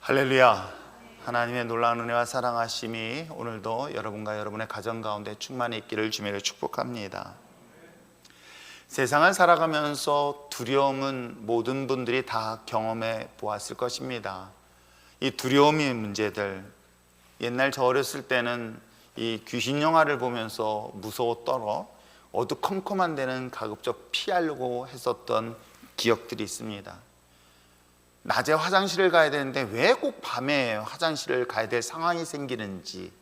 할렐루야. 하나님의 놀라운 은혜와 사랑하심이 오늘도 여러분과 여러분의 가정 가운데 충만히 있기를 주님으로 축복합니다. 세상을 살아가면서 두려움은 모든 분들이 다 경험해 보았을 것입니다. 이 두려움의 문제들, 옛날 저 어렸을 때는 이 귀신 영화를 보면서 무서워 떨어 어두컴컴한 데는 가급적 피하려고 했었던 기억들이 있습니다. 낮에 화장실을 가야 되는데 왜 꼭 밤에 화장실을 가야 될 상황이 생기는지,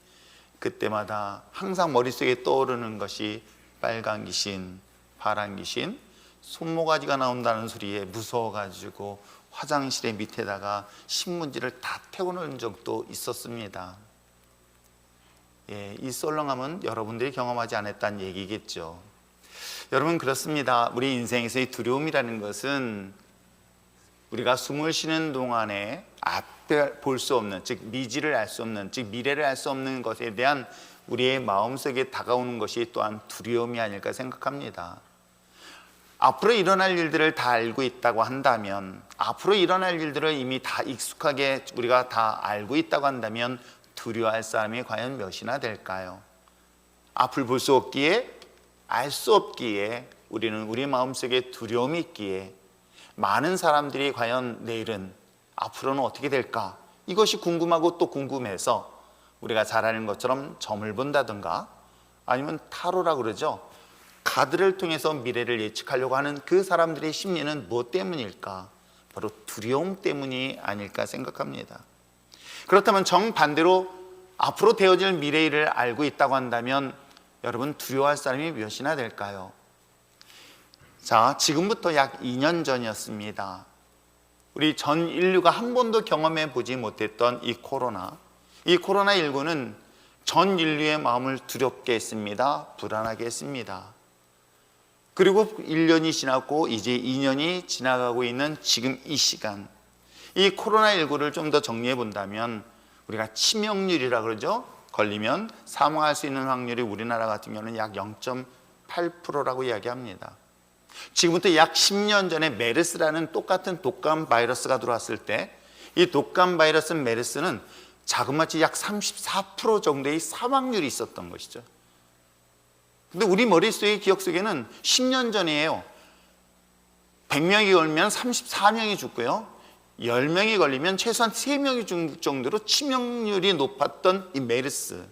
그때마다 항상 머릿속에 떠오르는 것이 빨간 귀신, 파란 귀신, 손모가지가 나온다는 소리에 무서워가지고 화장실의 밑에다가 신문지를 다 태우는 적도 있었습니다. 이 썰렁함은 여러분들이 경험하지 않았다는 얘기겠죠. 여러분, 그렇습니다. 우리 인생에서의 두려움이라는 것은 우리가 숨을 쉬는 동안에 앞에 볼 수 없는, 즉 미지를 알 수 없는, 즉 미래를 알 수 없는 것에 대한 우리의 마음속에 다가오는 것이 또한 두려움이 아닐까 생각합니다. 앞으로 일어날 일들을 다 알고 있다고 한다면, 앞으로 일어날 일들을 이미 다 익숙하게 우리가 다 알고 있다고 한다면 두려워할 사람이 과연 몇이나 될까요? 앞을 볼 수 없기에, 알 수 없기에 우리는 우리 마음속에 두려움이 있기에 많은 사람들이 과연 내일은, 앞으로는 어떻게 될까? 이것이 궁금하고 또 궁금해서 우리가 잘 아는 것처럼 점을 본다든가 아니면 타로라고 그러죠. 카드를 통해서 미래를 예측하려고 하는 그 사람들의 심리는 무엇 때문일까? 바로 두려움 때문이 아닐까 생각합니다. 그렇다면 정반대로 앞으로 되어질 미래를 알고 있다고 한다면 여러분, 두려워할 사람이 몇이나 될까요? 자, 지금부터 약 2년 전이었습니다. 우리 전 인류가 한 번도 경험해 보지 못했던 이 코로나19는 전 인류의 마음을 두렵게 했습니다. 불안하게 했습니다. 그리고 1년이 지났고 이제 2년이 지나가고 있는 지금 이 시간, 이 코로나19를 좀 더 정리해 본다면 우리가 치명률이라고 그러죠. 걸리면 사망할 수 있는 확률이 우리나라 같은 경우는 약 0.8%라고 이야기합니다. 지금부터 약 10년 전에 메르스라는 똑같은 독감 바이러스가 들어왔을 때 이 독감 바이러스 메르스는 자그마치 약 34% 정도의 사망률이 있었던 것이죠. 근데 우리 머릿속의 기억 속에는 10년 전이에요. 100명이 걸리면 34명이 죽고요, 10명이 걸리면 최소한 3명이 죽을 정도로 치명률이 높았던 이 메르스.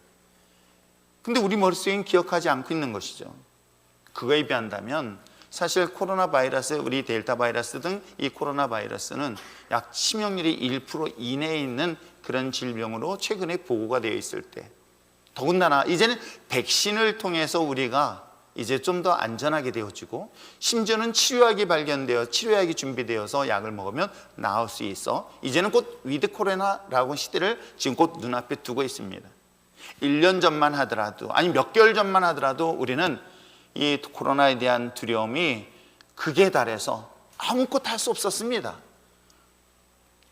근데 우리 머릿속에는 기억하지 않고 있는 것이죠. 그거에 비한다면 사실 코로나 바이러스, 우리 델타 바이러스 등 이 코로나 바이러스는 약 치명률이 1% 이내에 있는 그런 질병으로 최근에 보고가 되어 있을 때, 더군다나 이제는 백신을 통해서 우리가 이제 좀 더 안전하게 되어지고, 심지어는 치료약이 발견되어 치료약이 준비되어서 약을 먹으면 나을 수 있어 이제는 곧 위드 코로나라고 시대를 지금 곧 눈앞에 두고 있습니다. 1년 전만 하더라도, 아니 몇 개월 전만 하더라도 우리는 이 코로나에 대한 두려움이 극에 달해서 아무것도 할 수 없었습니다.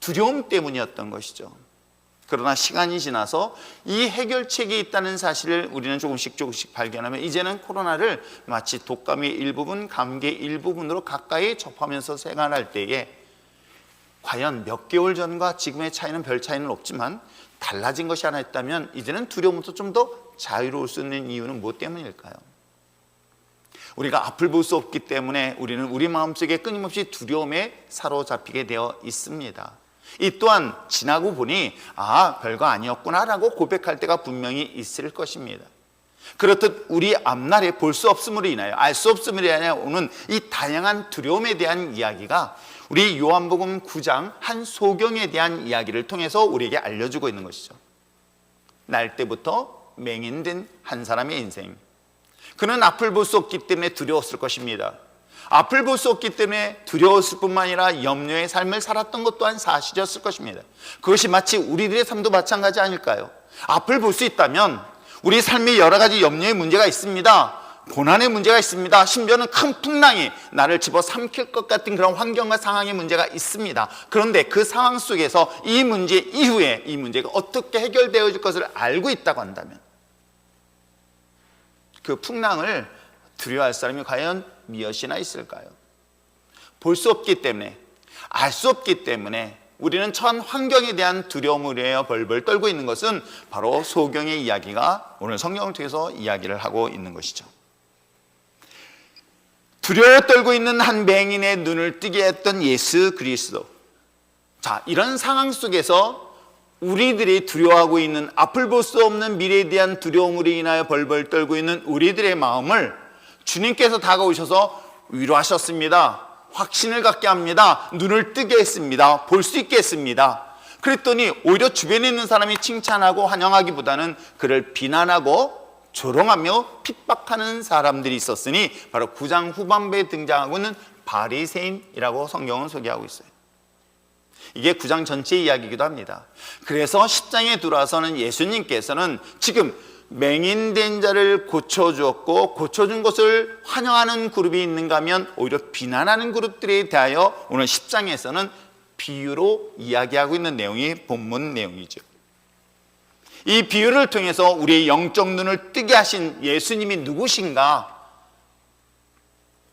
두려움 때문이었던 것이죠. 그러나 시간이 지나서 이 해결책이 있다는 사실을 우리는 조금씩 발견하면 이제는 코로나를 마치 독감의 일부분, 감기의 일부분으로 가까이 접하면서 생활할 때에 과연 몇 개월 전과 지금의 차이는 별 차이는 없지만 달라진 것이 하나 있다면 이제는 두려움부터 좀 더 자유로울 수 있는 이유는 무엇 때문일까요? 우리가 앞을 볼 수 없기 때문에 우리는 우리 마음속에 끊임없이 두려움에 사로잡히게 되어 있습니다. 이 또한 지나고 보니 별거 아니었구나 라고 고백할 때가 분명히 있을 것입니다. 그렇듯 우리 앞날에 볼 수 없음으로 인하여, 알 수 없음으로 인하여 오는 이 다양한 두려움에 대한 이야기가 우리 요한복음 9장 한 소경에 대한 이야기를 통해서 우리에게 알려주고 있는 것이죠. 날 때부터 맹인된 한 사람의 인생, 그는 앞을 볼 수 없기 때문에 두려웠을 것입니다. 앞을 볼 수 없기 때문에 두려웠을 뿐만 아니라 염려의 삶을 살았던 것 또한 사실이었을 것입니다. 그것이 마치 우리들의 삶도 마찬가지 아닐까요? 앞을 볼 수 있다면 우리 삶에 여러 가지 염려의 문제가 있습니다. 고난의 문제가 있습니다. 심지어는 큰 풍랑이 나를 집어삼킬 것 같은 그런 환경과 상황의 문제가 있습니다. 그런데 그 상황 속에서 이 문제 이후에 이 문제가 어떻게 해결되어질 것을 알고 있다고 한다면 그 풍랑을 두려워할 사람이 과연 몇이나 있을까요? 볼 수 없기 때문에, 알 수 없기 때문에 우리는 처한 환경에 대한 두려움으로 인하여 벌벌 떨고 있는 것은 바로 소경의 이야기가 오늘 성경을 통해서 이야기를 하고 있는 것이죠. 두려워 떨고 있는 한 맹인의 눈을 뜨게 했던 예수 그리스도. 자, 이런 상황 속에서 우리들이 두려워하고 있는, 앞을 볼 수 없는 미래에 대한 두려움으로 인하여 벌벌 떨고 있는 우리들의 마음을 주님께서 다가오셔서 위로하셨습니다. 확신을 갖게 합니다. 눈을 뜨게 했습니다. 볼 수 있게 했습니다. 그랬더니 오히려 주변에 있는 사람이 칭찬하고 환영하기보다는 그를 비난하고 조롱하며 핍박하는 사람들이 있었으니 바로 9장 후반부에 등장하고 있는 바리새인이라고 성경은 소개하고 있어요. 이게 9장 전체의 이야기이기도 합니다. 그래서 10장에 들어와서는 예수님께서는 지금 맹인된 자를 고쳐주었고 고쳐준 것을 환영하는 그룹이 있는가 하면 오히려 비난하는 그룹들에 대하여 오늘 10장에서는 비유로 이야기하고 있는 내용이 본문 내용이죠. 이 비유를 통해서 우리의 영적 눈을 뜨게 하신 예수님이 누구신가?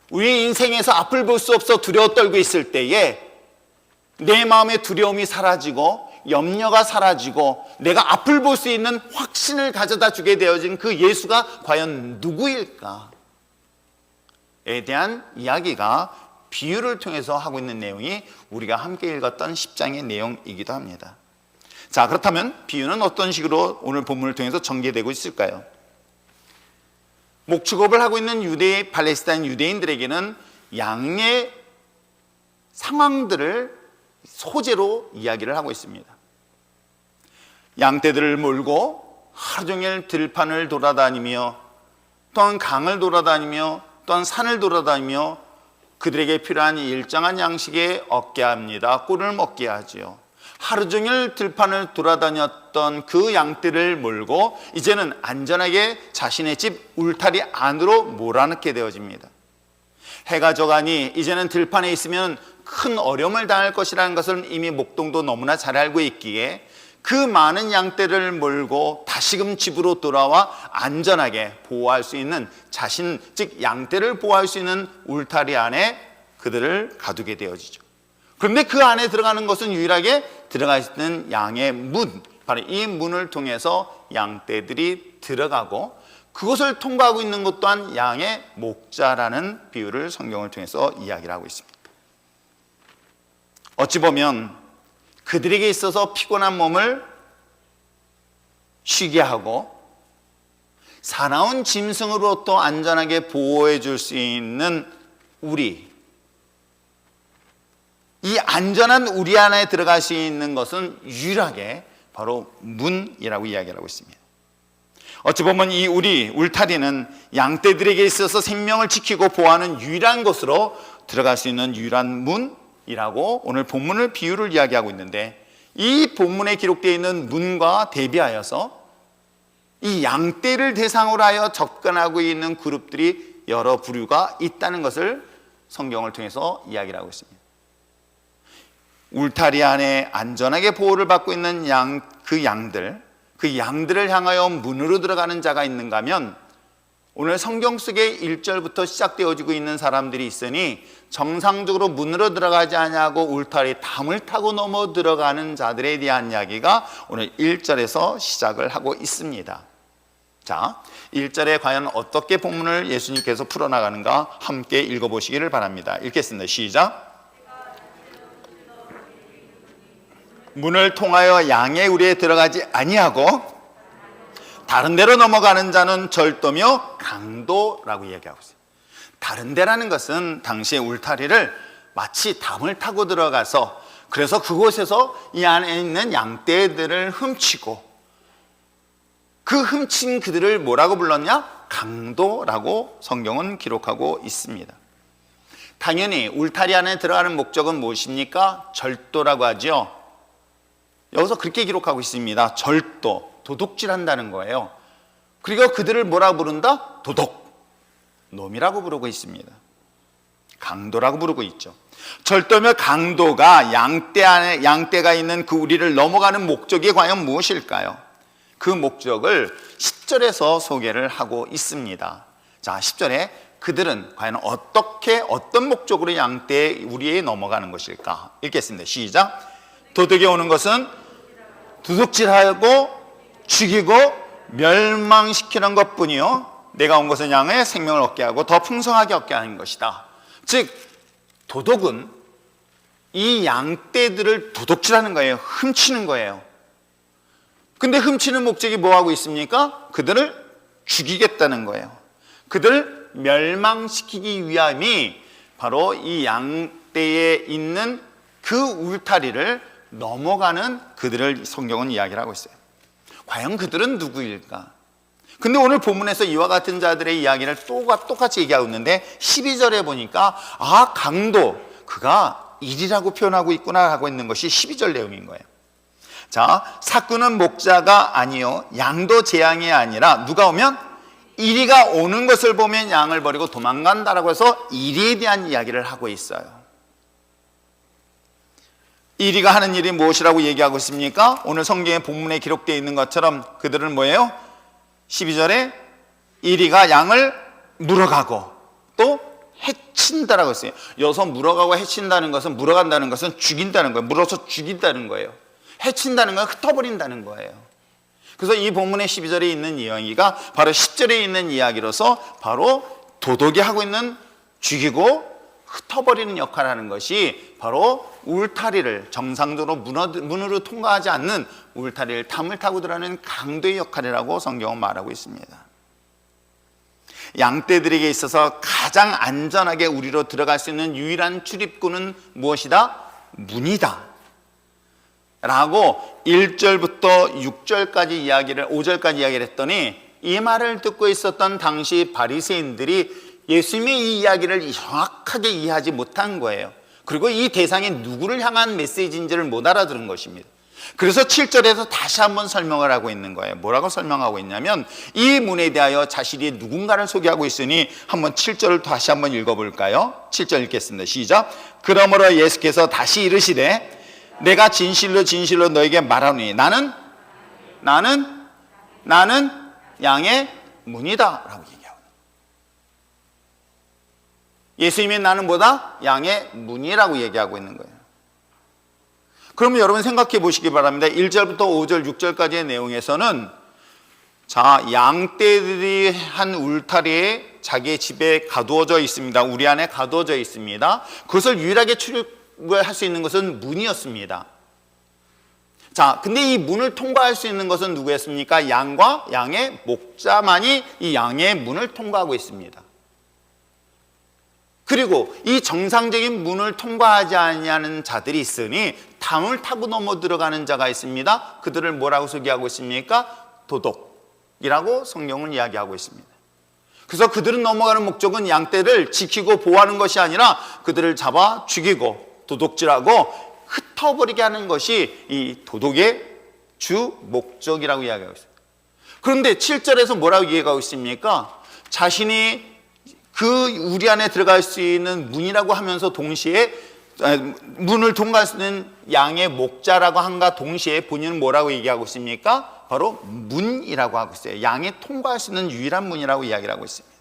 우리 인생에서 앞을 볼 수 없어 두려워 떨고 있을 때에 내 마음의 두려움이 사라지고 염려가 사라지고 내가 앞을 볼 수 있는 확신을 가져다 주게 되어진 그 예수가 과연 누구일까에 대한 이야기가 비유를 통해서 하고 있는 내용이 우리가 함께 읽었던 10장의 내용이기도 합니다. 자, 그렇다면 비유는 어떤 식으로 오늘 본문을 통해서 전개되고 있을까요? 목축업을 하고 있는 팔레스타인 유대인들에게는 양의 상황들을 소재로 이야기를 하고 있습니다. 양떼들을 몰고 하루 종일 들판을 돌아다니며 또한 강을 돌아다니며 또한 산을 돌아다니며 그들에게 필요한 일정한 양식에 얻게 합니다. 꿀을 먹게 하지요. 하루 종일 들판을 돌아다녔던 그 양떼를 몰고 이제는 안전하게 자신의 집 울타리 안으로 몰아넣게 되어집니다. 해가 져가니 이제는 들판에 있으면 큰 어려움을 당할 것이라는 것을 이미 목동도 너무나 잘 알고 있기에 그 많은 양떼를 몰고 다시금 집으로 돌아와 안전하게 보호할 수 있는 자신, 즉 양떼를 보호할 수 있는 울타리 안에 그들을 가두게 되어지죠. 그런데 그 안에 들어가는 것은 유일하게 들어가 있는 양의 문, 바로 이 문을 통해서 양떼들이 들어가고 그것을 통과하고 있는 것 또한 양의 목자라는 비유를 성경을 통해서 이야기를 하고 있습니다. 어찌 보면 그들에게 있어서 피곤한 몸을 쉬게 하고 사나운 짐승으로부터 안전하게 보호해 줄 수 있는 우리, 이 안전한 우리 안에 들어갈 수 있는 것은 유일하게 바로 문이라고 이야기를 하고 있습니다. 어찌 보면 이 우리 울타리는 양떼들에게 있어서 생명을 지키고 보호하는 유일한 곳으로 들어갈 수 있는 유일한 문이라고 오늘 본문을 비유를 이야기하고 있는데, 이 본문에 기록되어 있는 문과 대비하여서 이 양떼를 대상으로 하여 접근하고 있는 그룹들이 여러 부류가 있다는 것을 성경을 통해서 이야기를 하고 있습니다. 울타리 안에 안전하게 보호를 받고 있는 그 양들을 향하여 문으로 들어가는 자가 있는가 하면 오늘 성경 속에 1절부터 시작되어지고 있는 사람들이 있으니 정상적으로 문으로 들어가지 아니하고 울타리 담을 타고 넘어 들어가는 자들에 대한 이야기가 오늘 1절에서 시작을 하고 있습니다. 자, 1절에 과연 어떻게 본문을 예수님께서 풀어나가는가 함께 읽어보시기를 바랍니다. 읽겠습니다. 시작. 문을 통하여 양의 우리에 들어가지 아니하고 다른 데로 넘어가는 자는 절도며 강도라고 이야기하고 있어요. 다른 데라는 것은 당시의 울타리를 마치 담을 타고 들어가서 그래서 그곳에서 이 안에 있는 양떼들을 훔치고 그 훔친 그들을 뭐라고 불렀냐? 강도라고 성경은 기록하고 있습니다. 당연히 울타리 안에 들어가는 목적은 무엇입니까? 절도라고 하죠. 여기서 그렇게 기록하고 있습니다. 절도, 도둑질한다는 거예요. 그리고 그들을 뭐라고 부른다? 도둑, 놈이라고 부르고 있습니다. 강도라고 부르고 있죠. 절도며 강도가 양떼가 있는 그 우리를 넘어가는 목적이 과연 무엇일까요? 그 목적을 10절에서 소개를 하고 있습니다. 자, 10절에 그들은 과연 어떤 목적으로 우리에 넘어가는 것일까? 읽겠습니다. 시작. 도둑이 오는 것은 도둑질하고 죽이고 멸망시키는 것뿐이요 내가 온 것은 양의 생명을 얻게 하고 더 풍성하게 얻게 하는 것이다. 즉 도둑은 이 양떼들을 도둑질하는 거예요. 훔치는 거예요. 근데 훔치는 목적이 뭐하고 있습니까? 그들을 죽이겠다는 거예요. 그들을 멸망시키기 위함이 바로 이 양떼에 있는 그 울타리를 넘어가는 그들을 성경은 이야기를 하고 있어요. 과연 그들은 누구일까? 근데 오늘 본문에서 이와 같은 자들의 이야기를 똑같이 얘기하고 있는데 12절에 보니까 강도 그가 일이라고 표현하고 있구나 하고 있는 것이 12절 내용인 거예요. 자, 삭구는 목자가 아니요 양도 제 양이 아니라 누가 오면 이리가 오는 것을 보면 양을 버리고 도망간다라고 해서 이리에 대한 이야기를 하고 있어요. 이리가 하는 일이 무엇이라고 얘기하고 있습니까? 오늘 성경의 본문에 기록되어 있는 것처럼 그들은 뭐예요? 12절에 이리가 양을 물어가고 또 해친다라고 했어요. 여기서 물어가고 해친다는 것은 물어간다는 것은 죽인다는 거예요. 물어서 죽인다는 거예요. 해친다는 건 흩어버린다는 거예요. 그래서 이 본문의 12절에 있는 이야기가 바로 10절에 있는 이야기로서 바로 도둑이 하고 있는 죽이고 흩어버리는 역할을 하는 것이 바로 울타리를 정상적으로 문으로 통과하지 않는 울타리를 담을 타고 들어가는 강도의 역할이라고 성경은 말하고 있습니다. 양떼들에게 있어서 가장 안전하게 우리로 들어갈 수 있는 유일한 출입구는 무엇이다? 문이다 라고 1절부터 6절까지 이야기를 5절까지 이야기를 했더니 이 말을 듣고 있었던 당시 바리새인들이 예수님의 이 이야기를 정확하게 이해하지 못한 거예요. 그리고 이 대상이 누구를 향한 메시지인지를 못 알아들은 것입니다. 그래서 7절에서 다시 한번 설명을 하고 있는 거예요. 뭐라고 설명하고 있냐면 이 문에 대하여 자신이 누군가를 소개하고 있으니 한번 7절을 다시 한번 읽어볼까요? 7절 읽겠습니다. 시작. 그러므로 예수께서 다시 이르시되 내가 진실로 진실로 너에게 말하노니 나는 양의 문이다 라고 얘기하고 예수님이 나는 뭐다? 양의 문이라고 얘기하고 있는 거예요. 그러면 여러분 생각해 보시기 바랍니다. 1절부터 5절 6절까지의 내용에서는 자, 양떼들이 한 울타리에 자기의 집에 가두어져 있습니다. 우리 안에 가두어져 있습니다. 그것을 유일하게 출입할 수 있는 것은 문이었습니다. 자, 근데 이 문을 통과할 수 있는 것은 누구였습니까? 양과 양의 목자만이 이 양의 문을 통과하고 있습니다. 그리고 이 정상적인 문을 통과하지 아니하는 자들이 있으니 담을 타고 넘어 들어가는 자가 있습니다. 그들을 뭐라고 소개하고 있습니까? 도둑이라고 성경은 이야기하고 있습니다. 그래서 그들은 넘어가는 목적은 양떼를 지키고 보호하는 것이 아니라 그들을 잡아 죽이고 도둑질하고 흩어버리게 하는 것이 이 도둑의 주 목적이라고 이야기하고 있습니다. 그런데 7절에서 뭐라고 얘기하고 있습니까? 자신이 그 우리 안에 들어갈 수 있는 문이라고 하면서 동시에 문을 통과할 수 있는 양의 목자라고 한가 동시에 본인은 뭐라고 얘기하고 있습니까? 바로 문이라고 하고 있어요. 양이 통과할 수 있는 유일한 문이라고 이야기를 하고 있습니다.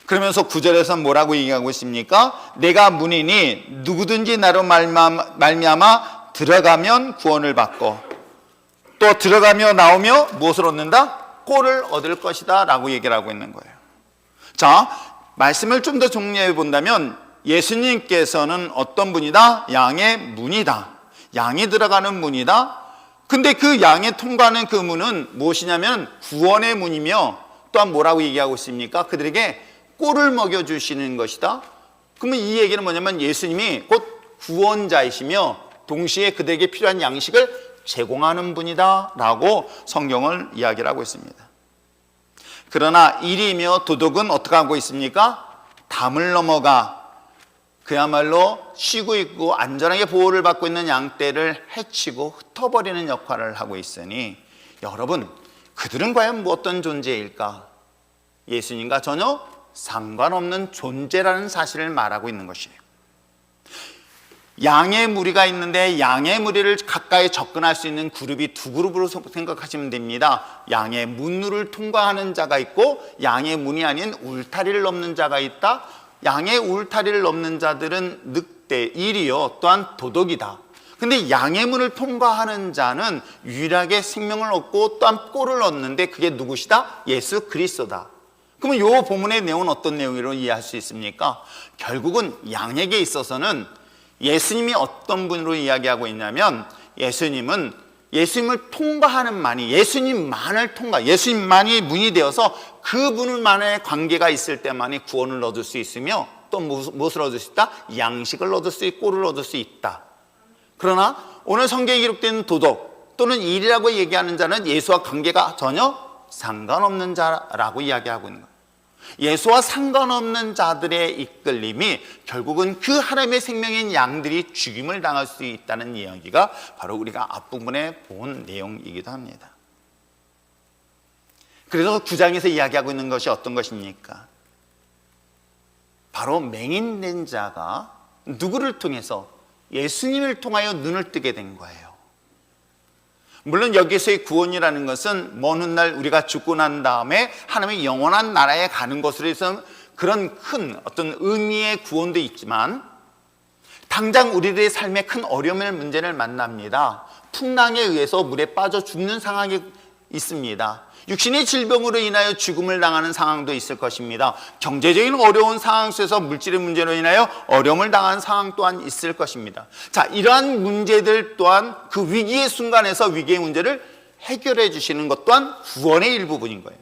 그러면서 9절에서 뭐라고 얘기하고 있습니까? 내가 문이니 누구든지 나로 말미암아 들어가면 구원을 받고 또 들어가며 나오며 무엇을 얻는다? 꼴을 얻을 것이다 라고 얘기를 하고 있는 거예요. 자, 말씀을 좀 더 정리해 본다면 예수님께서는 어떤 분이다? 양의 문이다. 양이 들어가는 문이다. 근데 그 양이 통과하는 그 문은 무엇이냐면 구원의 문이며 또한 뭐라고 얘기하고 있습니까? 그들에게 꼴을 먹여주시는 것이다. 그러면 이 얘기는 뭐냐면 예수님이 곧 구원자이시며 동시에 그들에게 필요한 양식을 제공하는 분이다 라고 성경을 이야기를 하고 있습니다. 그러나 이리며 도둑은 어떻게 하고 있습니까? 담을 넘어가 그야말로 쉬고 있고 안전하게 보호를 받고 있는 양떼를 해치고 흩어버리는 역할을 하고 있으니 여러분 그들은 과연 어떤 존재일까? 예수님과 전혀 상관없는 존재라는 사실을 말하고 있는 것이에요. 양의 무리가 있는데 양의 무리를 가까이 접근할 수 있는 그룹이 두 그룹으로 생각하시면 됩니다. 양의 문을 통과하는 자가 있고 양의 문이 아닌 울타리를 넘는 자가 있다. 양의 울타리를 넘는 자들은 늑대, 일이요 또한 도둑이다. 근데 양의 문을 통과하는 자는 유일하게 생명을 얻고 또한 꼴을 얻는데 그게 누구시다? 예수 그리스도다. 그러면 이 본문의 내용은 어떤 내용으로 이해할 수 있습니까? 결국은 양에게 있어서는 예수님이 어떤 분으로 이야기하고 있냐면 예수님을 통과하는 만이, 예수님만이 문이 되어서 그분만의 관계가 있을 때만이 구원을 얻을 수 있으며 또 무엇을 얻을 수 있다? 양식을 얻을 수 있고 꼴을 얻을 수 있다. 그러나 오늘 성경에 기록된 도덕 또는 일이라고 얘기하는 자는 예수와 관계가 전혀 상관없는 자라고 이야기하고 있는 거예요. 예수와 상관없는 자들의 이끌림이 결국은 그 하나님의 생명인 양들이 죽임을 당할 수 있다는 이야기가 바로 우리가 앞부분에 본 내용이기도 합니다. 그래서 9장에서 이야기하고 있는 것이 어떤 것입니까? 바로 맹인된 자가 누구를 통해서? 예수님을 통하여 눈을 뜨게 된 거예요. 물론 여기서의 구원이라는 것은 먼 훗날 우리가 죽고 난 다음에 하나님의 영원한 나라에 가는 것으로 해서 그런 큰 어떤 의미의 구원도 있지만 당장 우리들의 삶에 큰 어려움의 문제를 만납니다. 풍랑에 의해서 물에 빠져 죽는 상황이 있습니다. 육신의 질병으로 인하여 죽음을 당하는 상황도 있을 것입니다. 경제적인 어려운 상황 속에서 물질의 문제로 인하여 어려움을 당하는 상황 또한 있을 것입니다. 자, 이러한 문제들 또한 그 위기의 순간에서 위기의 문제를 해결해 주시는 것 또한 구원의 일부분인 거예요.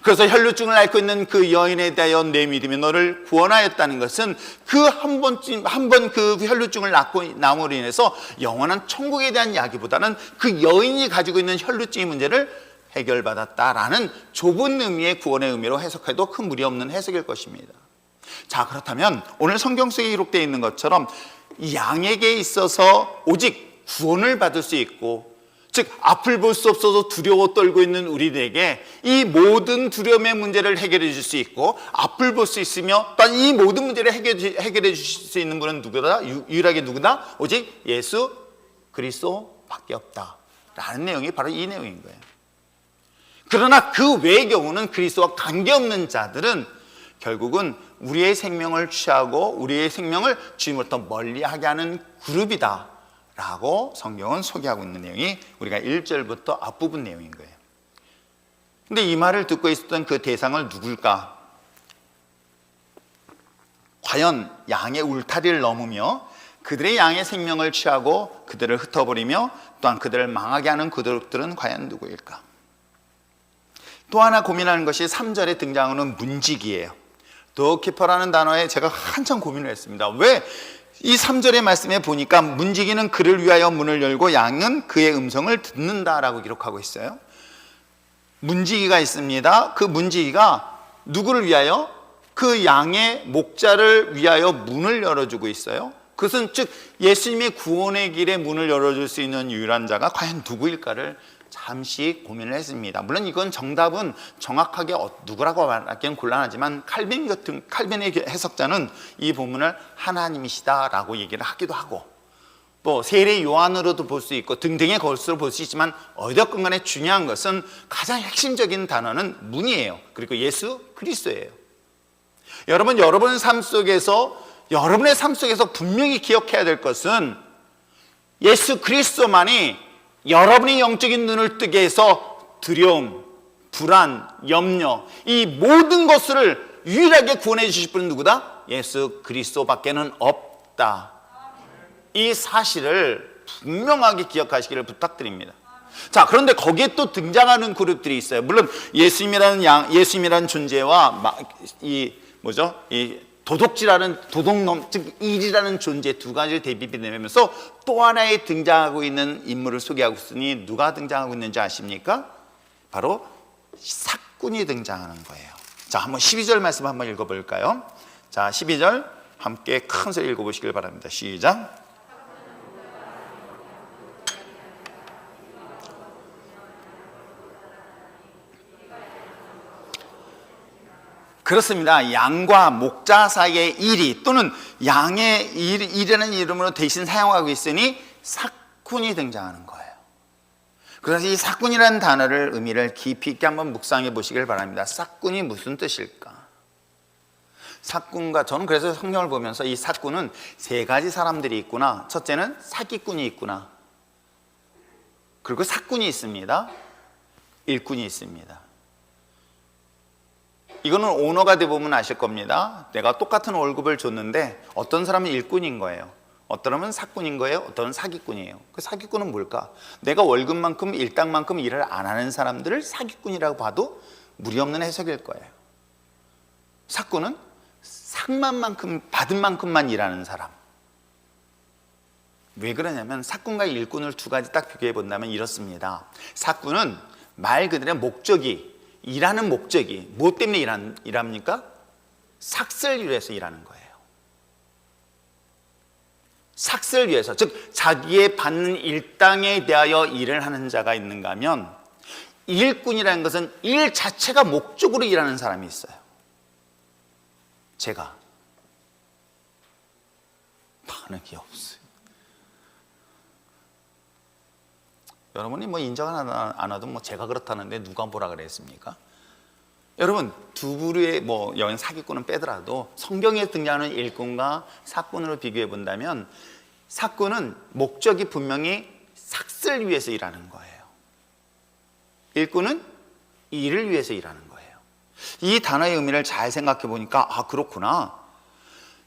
그래서 혈루증을 앓고 있는 그 여인에 대하여 내 믿음이 너를 구원하였다는 것은 그 한 번 그 혈루증을 낳고 남으로 인해서 영원한 천국에 대한 이야기보다는 그 여인이 가지고 있는 혈루증의 문제를 해결받았다라는 좁은 의미의 구원의 의미로 해석해도 큰 무리 없는 해석일 것입니다. 자, 그렇다면 오늘 성경 속에 기록되어 있는 것처럼 양에게 있어서 오직 구원을 받을 수 있고, 즉 앞을 볼 수 없어서 두려워 떨고 있는 우리들에게 이 모든 두려움의 문제를 해결해 줄 수 있고 앞을 볼 수 있으며 또한 이 모든 문제를 해결해 주실 수 있는 분은 누구다? 유일하게 누구다? 오직 예수 그리스도밖에 없다라는 내용이 바로 이 내용인 거예요. 그러나 그 외의 경우는 그리스도와 관계없는 자들은 결국은 우리의 생명을 취하고 우리의 생명을 주님으로부터 멀리하게 하는 그룹이다 라고 성경은 소개하고 있는 내용이 우리가 1절부터 앞부분 내용인 거예요. 근데 이 말을 듣고 있었던 그 대상을 누굴까? 과연 양의 울타리를 넘으며 그들의 양의 생명을 취하고 그들을 흩어버리며 또한 그들을 망하게 하는 그들은 과연 누구일까? 또 하나 고민하는 것이 3절에 등장하는 문지기예요. 도어키퍼라는 단어에 제가 한참 고민을 했습니다. 왜 이 3절의 말씀에 보니까 문지기는 그를 위하여 문을 열고 양은 그의 음성을 듣는다라고 기록하고 있어요. 문지기가 있습니다. 그 문지기가 누구를 위하여? 그 양의 목자를 위하여 문을 열어주고 있어요. 그것은 즉 예수님의 구원의 길에 문을 열어줄 수 있는 유일한 자가 과연 누구일까를 잠시 고민을 했습니다. 물론 이건 정답은 정확하게 누구라고 말하기는 곤란하지만 칼빈의 해석자는 이 본문을 하나님이시다라고 얘기를 하기도 하고 또 세례 요한으로도 볼 수 있고 등등의 것으로 볼 수 있지만 어쨌든 간에 중요한 것은 가장 핵심적인 단어는 문이에요. 그리고 예수 그리스도예요. 여러분의 삶 속에서 분명히 기억해야 될 것은 예수 그리스도만이 여러분의 영적인 눈을 뜨게 해서 두려움, 불안, 염려 이 모든 것을 유일하게 구원해 주실 분은 누구다? 예수 그리스도밖에는 없다. 이 사실을 분명하게 기억하시기를 부탁드립니다. 자, 그런데 거기에 또 등장하는 그룹들이 있어요. 물론 예수님이라는 존재와 이 도둑놈, 즉 일이라는 존재 두 가지를 대비되면서 또 하나의 등장하고 있는 인물을 소개하고 있으니 누가 등장하고 있는지 아십니까? 바로 삭군이 등장하는 거예요. 자, 한번 12절 말씀 한번 읽어볼까요? 자, 12절 함께 큰 소리 읽어보시길 바랍니다. 시작. 그렇습니다. 양과 목자 사이의 일이 또는 양의 일이라는 이름으로 대신 사용하고 있으니 삭군이 등장하는 거예요. 그래서 이 삭군이라는 단어를 의미를 깊이 있게 한번 묵상해 보시길 바랍니다. 삭군이 무슨 뜻일까? 사꾼과, 저는 그래서 성경을 보면서 이 사꾼은 세 가지 사람들이 있구나. 첫째는 사기꾼이 있구나. 그리고 사꾼이 있습니다. 일꾼이 있습니다. 이거는 오너가 돼보면 아실 겁니다. 내가 똑같은 월급을 줬는데 어떤 사람은 일꾼인 거예요, 어떤 사람은 사꾼인 거예요, 어떤 사람은 사기꾼이에요. 그 사기꾼은 뭘까? 내가 월급만큼 일당만큼 일을 안 하는 사람들을 사기꾼이라고 봐도 무리 없는 해석일 거예요. 사꾼은 상만만큼 받은 만큼만 일하는 사람. 왜 그러냐면 사꾼과 일꾼을 두 가지 딱 비교해 본다면 이렇습니다. 사꾼은 말 그대로 목적이, 일하는 목적이 무엇 때문에 일합니까? 삭슬 위해서 일하는 거예요. 삭슬 위해서, 즉 자기의 받는 일당에 대하여 일을 하는 자가 있는가 하면, 일꾼이라는 것은 일 자체가 목적으로 일하는 사람이 있어요. 제가 반응이 없어요. 여러분이 뭐 인정 안 하든 뭐 제가 그렇다는데 누가 뭐라 그랬습니까? 여러분, 두 부류의 뭐 여인 사기꾼은 빼더라도 성경에 등장하는 일꾼과 사꾼으로 비교해 본다면, 사꾼은 목적이 분명히 삭슬 위해서 일하는 거예요. 일꾼은 일을 위해서 일하는 거예요. 이 단어의 의미를 잘 생각해 보니까, 아, 그렇구나.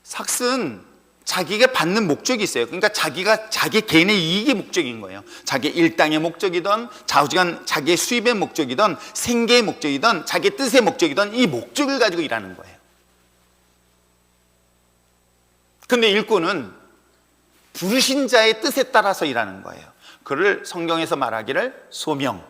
삭슬은 자기가 받는 목적이 있어요. 그러니까 자기 개인의 이익의 목적인 거예요. 자기 일당의 목적이든, 좌우지간 자기의 수입의 목적이든, 생계의 목적이든, 자기 뜻의 목적이든, 이 목적을 가지고 일하는 거예요. 근데 일꾼은 부르신 자의 뜻에 따라서 일하는 거예요. 그를 성경에서 말하기를 소명,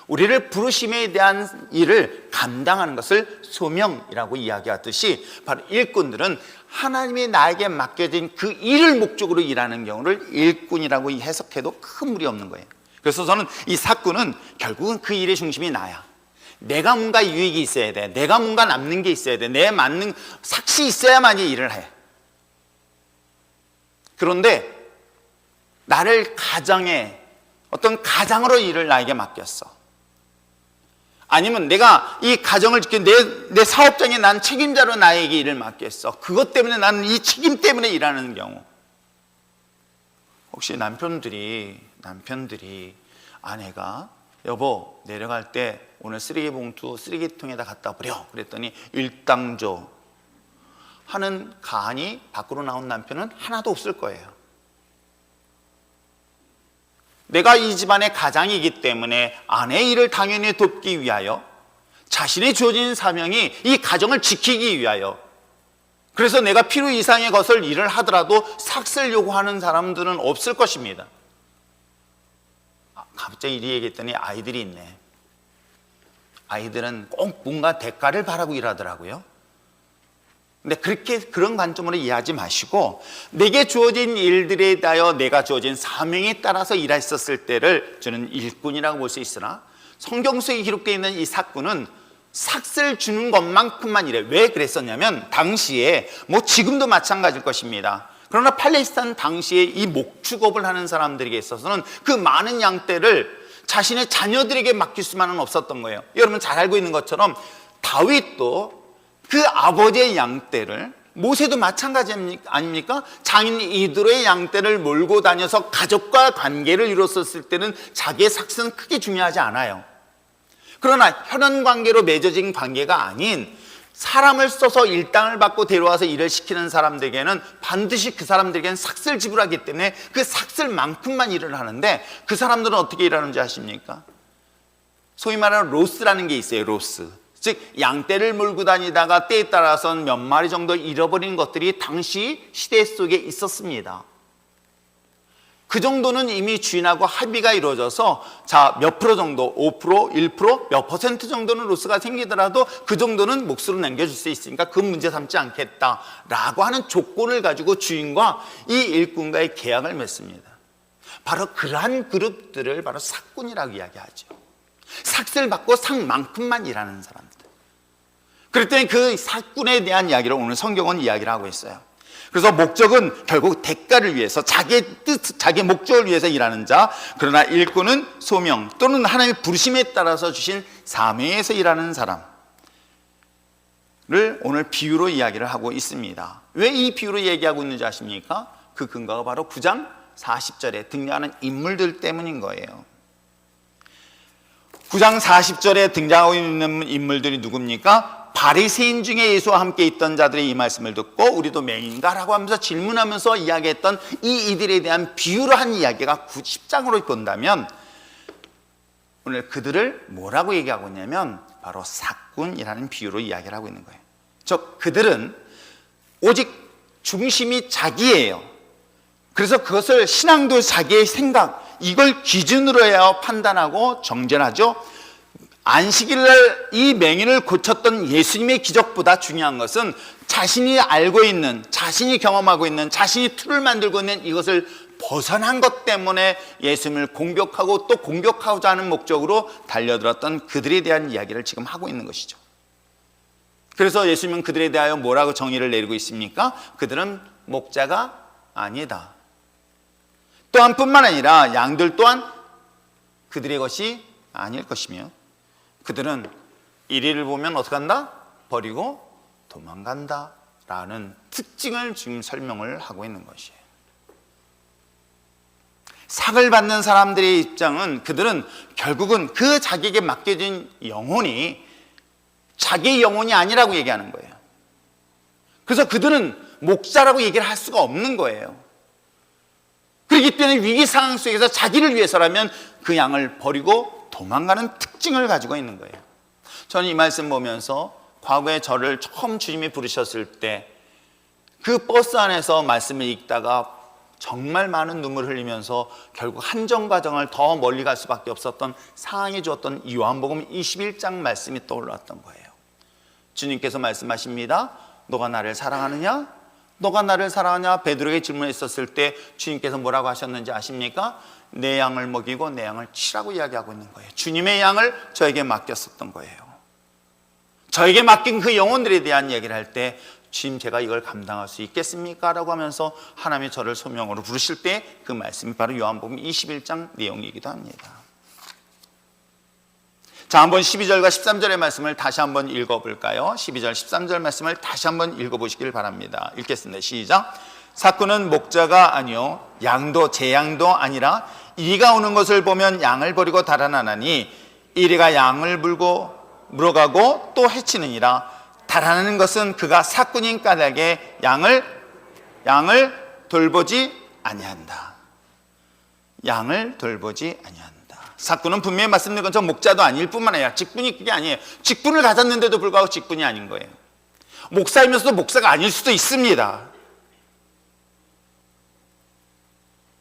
우리를 부르심에 대한 일을 감당하는 것을 소명이라고 이야기하듯이, 바로 일꾼들은 하나님이 나에게 맡겨진 그 일을 목적으로 일하는 경우를 일꾼이라고 해석해도 큰 무리 없는 거예요. 그래서 저는 이 사꾼은 결국은 그 일의 중심이 나야. 내가 뭔가 유익이 있어야 돼. 내가 뭔가 남는 게 있어야 돼. 내 맞는 삭시 있어야만 이 일을 해. 그런데 나를 가정에, 어떤 가장으로 일을 나에게 맡겼어. 아니면 내가 이 가정을 지켜 내 사업장에 난 책임자로 나에게 일을 맡겼어. 그것 때문에 나는 이 책임 때문에 일하는 경우, 혹시 남편들이 아내가 여보 내려갈 때 오늘 쓰레기 봉투 쓰레기통에다 갖다 버려 그랬더니 일당 줘 하는 가안이 밖으로 나온 남편은 하나도 없을 거예요. 내가 이 집안의 가장이기 때문에 아내의 일을 당연히 돕기 위하여, 자신의 주어진 사명이 이 가정을 지키기 위하여, 그래서 내가 필요 이상의 것을 일을 하더라도 삭슬 요구하는 사람들은 없을 것입니다. 갑자기 이 얘기했더니 아이들이 있네. 아이들은 꼭 뭔가 대가를 바라고 일하더라고요. 근데 그런 관점으로 이해하지 마시고, 내게 주어진 일들에 대하여 내가 주어진 사명에 따라서 일했었을 때를 저는 일꾼이라고 볼 수 있으나, 성경 속에 기록되어 있는 이 사꾼은 삭슬 주는 것만큼만 일해. 왜 그랬었냐면, 당시에 뭐 지금도 마찬가지일 것입니다. 그러나 팔레스타인 당시에 이 목축업을 하는 사람들에게 있어서는 그 많은 양떼를 자신의 자녀들에게 맡길 수만은 없었던 거예요. 여러분 잘 알고 있는 것처럼 다윗도 그 아버지의 양떼를, 모세도 마찬가지 아닙니까? 장인 이드로의 양떼를 몰고 다녀서 가족과 관계를 이뤘었을 때는 자기의 삭슬은 크게 중요하지 않아요. 그러나 혈연 관계로 맺어진 관계가 아닌 사람을 써서 일당을 받고 데려와서 일을 시키는 사람들에게는 반드시 그 사람들에게는 삭슬 지불하기 때문에 그 삭슬만큼만 일을 하는데, 그 사람들은 어떻게 일하는지 아십니까? 소위 말하는 로스라는 게 있어요. 로스, 즉 양떼를 몰고 다니다가 때에 따라서는 몇 마리 정도 잃어버린 것들이 당시 시대 속에 있었습니다. 그 정도는 이미 주인하고 합의가 이루어져서, 자, 몇 프로 정도, 5%, 1%, 몇 퍼센트 정도는 로스가 생기더라도 그 정도는 몫으로 남겨줄 수 있으니까 그 문제 삼지 않겠다라고 하는 조건을 가지고 주인과 이 일꾼과의 계약을 맺습니다. 바로 그러한 그룹들을 바로 사꾼이라고 이야기하죠. 삭슬 받고 상만큼만 일하는 사람들. 그랬더니 그 사꾼에 대한 이야기를 오늘 성경은 이야기를 하고 있어요. 그래서 목적은 결국 대가를 위해서, 자기의 뜻, 자기의 목적을 위해서 일하는 자. 그러나 일꾼은 소명 또는 하나님의 부르심에 따라서 주신 사명에서 일하는 사람. 오늘 비유로 이야기를 하고 있습니다. 왜 이 비유로 얘기하고 있는지 아십니까? 그 근거가 바로 9장 40절에 등장하는 인물들 때문인 거예요. 9장 40절에 등장하고 있는 인물들이 누굽니까? 바리새인 중에 예수와 함께 있던 자들이 이 말씀을 듣고 우리도 맹인가라고 하면서 질문하면서 이야기했던 이들에 대한 비유로 한 이야기가 10장으로 본다면 오늘 그들을 뭐라고 얘기하고 있냐면 바로 사꾼이라는 비유로 이야기를 하고 있는 거예요. 즉 그들은 오직 중심이 자기예요. 그래서 그것을 신앙도 자기의 생각 이걸 기준으로 해야 판단하고 정죄하죠. 안식일날 이 맹인을 고쳤던 예수님의 기적보다 중요한 것은 자신이 알고 있는, 자신이 경험하고 있는, 자신이 틀을 만들고 있는 이것을 벗어난 것 때문에 예수님을 공격하고 또 공격하고자 하는 목적으로 달려들었던 그들에 대한 이야기를 지금 하고 있는 것이죠. 그래서 예수님은 그들에 대하여 뭐라고 정의를 내리고 있습니까? 그들은 목자가 아니다. 또한 뿐만 아니라 양들 또한 그들의 것이 아닐 것이며 그들은 이리를 보면 어떻게 한다? 버리고 도망간다 라는 특징을 지금 설명을 하고 있는 것이에요. 삭을 받는 사람들의 입장은 그들은 결국은 그 자기에게 맡겨진 영혼이 자기의 영혼이 아니라고 얘기하는 거예요. 그래서 그들은 목자라고 얘기를 할 수가 없는 거예요. 그렇기 때문에 위기 상황 속에서 자기를 위해서라면 그 양을 버리고 도망가는 특징을 가지고 있는 거예요. 저는 이 말씀 보면서 과거에 저를 처음 주님이 부르셨을 때 그 버스 안에서 말씀을 읽다가 정말 많은 눈물을 흘리면서 결국 한정 과정을 더 멀리 갈 수밖에 없었던 상황이 주었던 요한복음 21장 말씀이 떠올랐던 거예요. 주님께서 말씀하십니다. 너가 나를 사랑하느냐? 너가 나를 사랑하냐? 베드로에게 질문했었을 때 주님께서 뭐라고 하셨는지 아십니까? 내 양을 먹이고 내 양을 치라고 이야기하고 있는 거예요. 주님의 양을 저에게 맡겼었던 거예요. 저에게 맡긴 그 영혼들에 대한 이야기를 할 때 주님 제가 이걸 감당할 수 있겠습니까? 라고 하면서 하나님이 저를 소명으로 부르실 때 그 말씀이 바로 요한복음 21장 내용이기도 합니다. 자, 한번 12절과 13절의 말씀을 다시 한번 읽어볼까요? 12절, 13절 말씀을 다시 한번 읽어보시길 바랍니다. 읽겠습니다. 시작. 삭꾼은 목자가 아니요 양도 제 양도 아니라 이리가 오는 것을 보면 양을 버리고 달아나나니 이리가 양을 물어가고 또 해치느니라. 달아나는 것은 그가 삭꾼인 까닭에 양을 돌보지 아니한다. 양을 돌보지 아니한다. 삭꾼은 분명히 말씀드린 것처럼 목자도 아닐 뿐만 아니라 직분이 그게 아니에요. 직분을 가졌는데도 불구하고 직분이 아닌 거예요. 목사이면서도 목사가 아닐 수도 있습니다.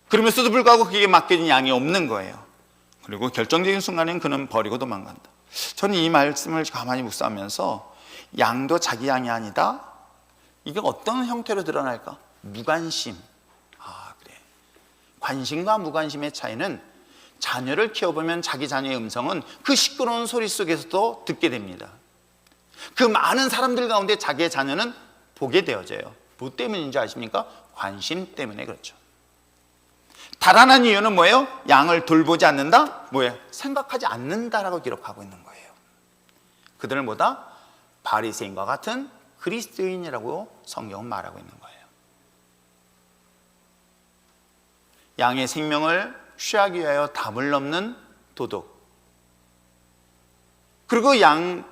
그러면서도 불구하고 그게 맡겨진 양이 없는 거예요. 그리고 결정적인 순간엔 그는 버리고 도망간다. 저는 이 말씀을 가만히 묵상하면서 양도 자기 양이 아니다? 이게 어떤 형태로 드러날까? 무관심. 그래. 관심과 무관심의 차이는 자녀를 키워보면 자기 자녀의 음성은 그 시끄러운 소리 속에서도 듣게 됩니다. 그 많은 사람들 가운데 자기의 자녀는 보게 되어져요. 뭐 때문인지 아십니까? 관심 때문에 그렇죠. 달아난 이유는 뭐예요? 양을 돌보지 않는다? 뭐예요? 생각하지 않는다라고 기록하고 있는 거예요. 그들을 뭐다? 바리새인과 같은 그리스도인이라고 성경은 말하고 있는 거예요. 양의 생명을 취하기 위하여 담을 넘는 도둑. 그리고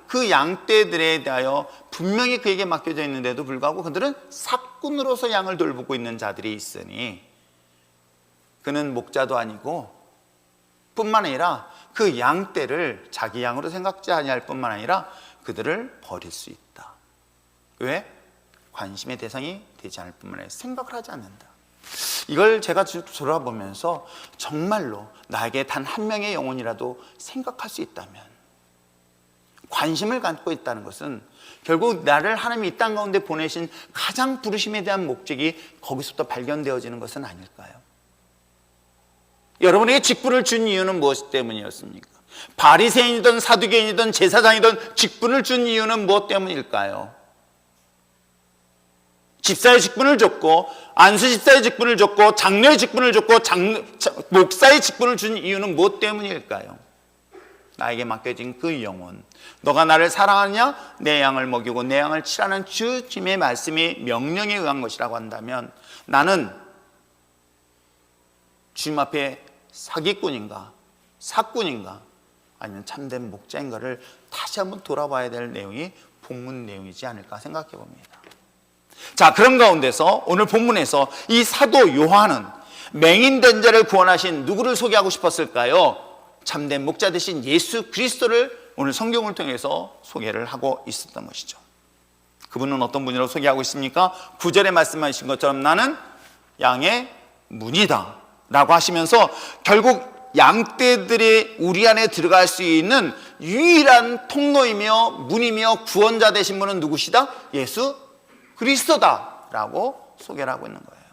그 양떼들에 대하여 분명히 그에게 맡겨져 있는데도 불구하고 그들은 삭꾼으로서 양을 돌보고 있는 자들이 있으니 그는 목자도 아니고 뿐만 아니라 그 양떼를 자기 양으로 생각지 아니할 뿐만 아니라 그들을 버릴 수 있다. 왜? 관심의 대상이 되지 않을 뿐만 아니라 생각을 하지 않는다. 이걸 제가 돌아보면서 정말로 나에게 단 한 명의 영혼이라도 생각할 수 있다면, 관심을 갖고 있다는 것은 결국 나를 하나님이 이 땅 가운데 보내신 가장 부르심에 대한 목적이 거기서부터 발견되어지는 것은 아닐까요? 여러분에게 직분을 준 이유는 무엇 때문이었습니까? 바리새인이든 사두개인이든 제사장이든 직분을 준 이유는 무엇 때문일까요? 집사의 직분을 줬고 안수 집사의 직분을 줬고 장로의 직분을 줬고 목사의 직분을 준 이유는 무엇 때문일까요? 나에게 맡겨진 그 영혼, 너가 나를 사랑하느냐? 내 양을 먹이고 내 양을 치라는 주님의 말씀이 명령에 의한 것이라고 한다면 나는 주님 앞에 사기꾼인가 사꾼인가 아니면 참된 목자인가를 다시 한번 돌아봐야 될 내용이 본문 내용이지 않을까 생각해 봅니다. 자, 그런 가운데서 오늘 본문에서 이 사도 요한은 맹인된 자를 구원하신 누구를 소개하고 싶었을까요? 참된 목자 되신 예수 그리스도를 오늘 성경을 통해서 소개를 하고 있었던 것이죠. 그분은 어떤 분이라고 소개하고 있습니까? 9절에 말씀하신 것처럼 나는 양의 문이다 라고 하시면서 결국 양떼들이 우리 안에 들어갈 수 있는 유일한 통로이며 문이며 구원자 되신 분은 누구시다? 예수 그리스도다 라고 소개를 하고 있는 거예요.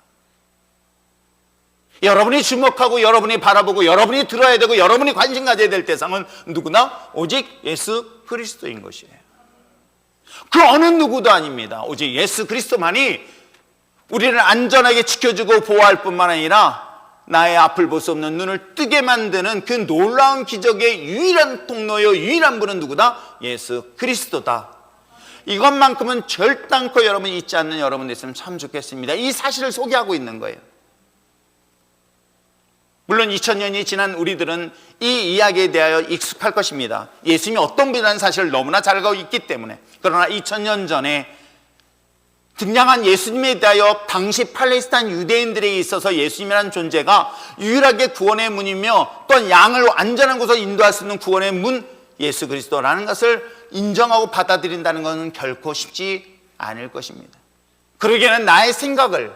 여러분이 주목하고 여러분이 바라보고 여러분이 들어야 되고 여러분이 관심 가져야 될 대상은 누구나 오직 예수 그리스도인 것이에요. 그 어느 누구도 아닙니다. 오직 예수 그리스도만이 우리를 안전하게 지켜주고 보호할 뿐만 아니라 나의 앞을 볼 수 없는 눈을 뜨게 만드는 그 놀라운 기적의 유일한 통로요 유일한 분은 누구다? 예수 그리스도다. 이것만큼은 절단코 여러분이 잊지 않는 여러분 됐으면 참 좋겠습니다. 이 사실을 소개하고 있는 거예요. 물론 2000년이 지난 우리들은 이 이야기에 대하여 익숙할 것입니다. 예수님이 어떤 분이라는 사실을 너무나 잘 알고 있기 때문에. 그러나 2000년 전에 등장한 예수님에 대하여 당시 팔레스타인 유대인들에 있어서 예수님이라는 존재가 유일하게 구원의 문이며 또한 양을 안전한 곳으로 인도할 수 있는 구원의 문 예수 그리스도라는 것을 인정하고 받아들인다는 것은 결코 쉽지 않을 것입니다. 그러기에는 나의 생각을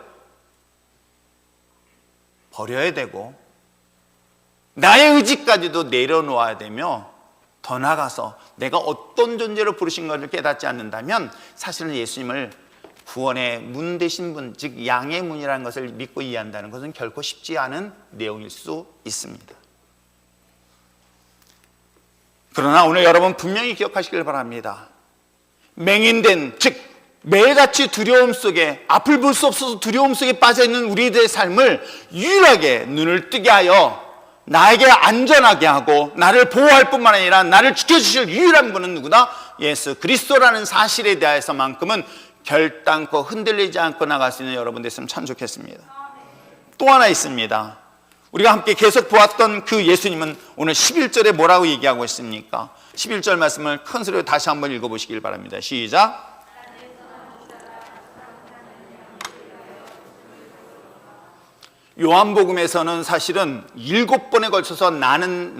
버려야 되고 나의 의지까지도 내려놓아야 되며 더 나아가서 내가 어떤 존재로 부르신 것을 깨닫지 않는다면 사실은 예수님을 구원의 문 되신 분, 즉 양의 문이라는 것을 믿고 이해한다는 것은 결코 쉽지 않은 내용일 수 있습니다. 그러나 오늘 여러분 분명히 기억하시길 바랍니다. 맹인된, 즉 매일같이 두려움 속에 앞을 볼 수 없어서 두려움 속에 빠져있는 우리들의 삶을 유일하게 눈을 뜨게 하여 나에게 안전하게 하고 나를 보호할 뿐만 아니라 나를 지켜주실 유일한 분은 누구다? 예수 그리스도라는 사실에 대해서만큼은 결단코 흔들리지 않고 나갈 수 있는 여러분 됐으면 참 좋겠습니다. 또 하나 있습니다. 우리가 함께 계속 보았던 그 예수님은 오늘 11절에 뭐라고 얘기하고 있습니까? 11절 말씀을 큰 소리로 다시 한번 읽어보시길 바랍니다. 시작. 요한복음에서는 사실은 7번에 걸쳐서 나는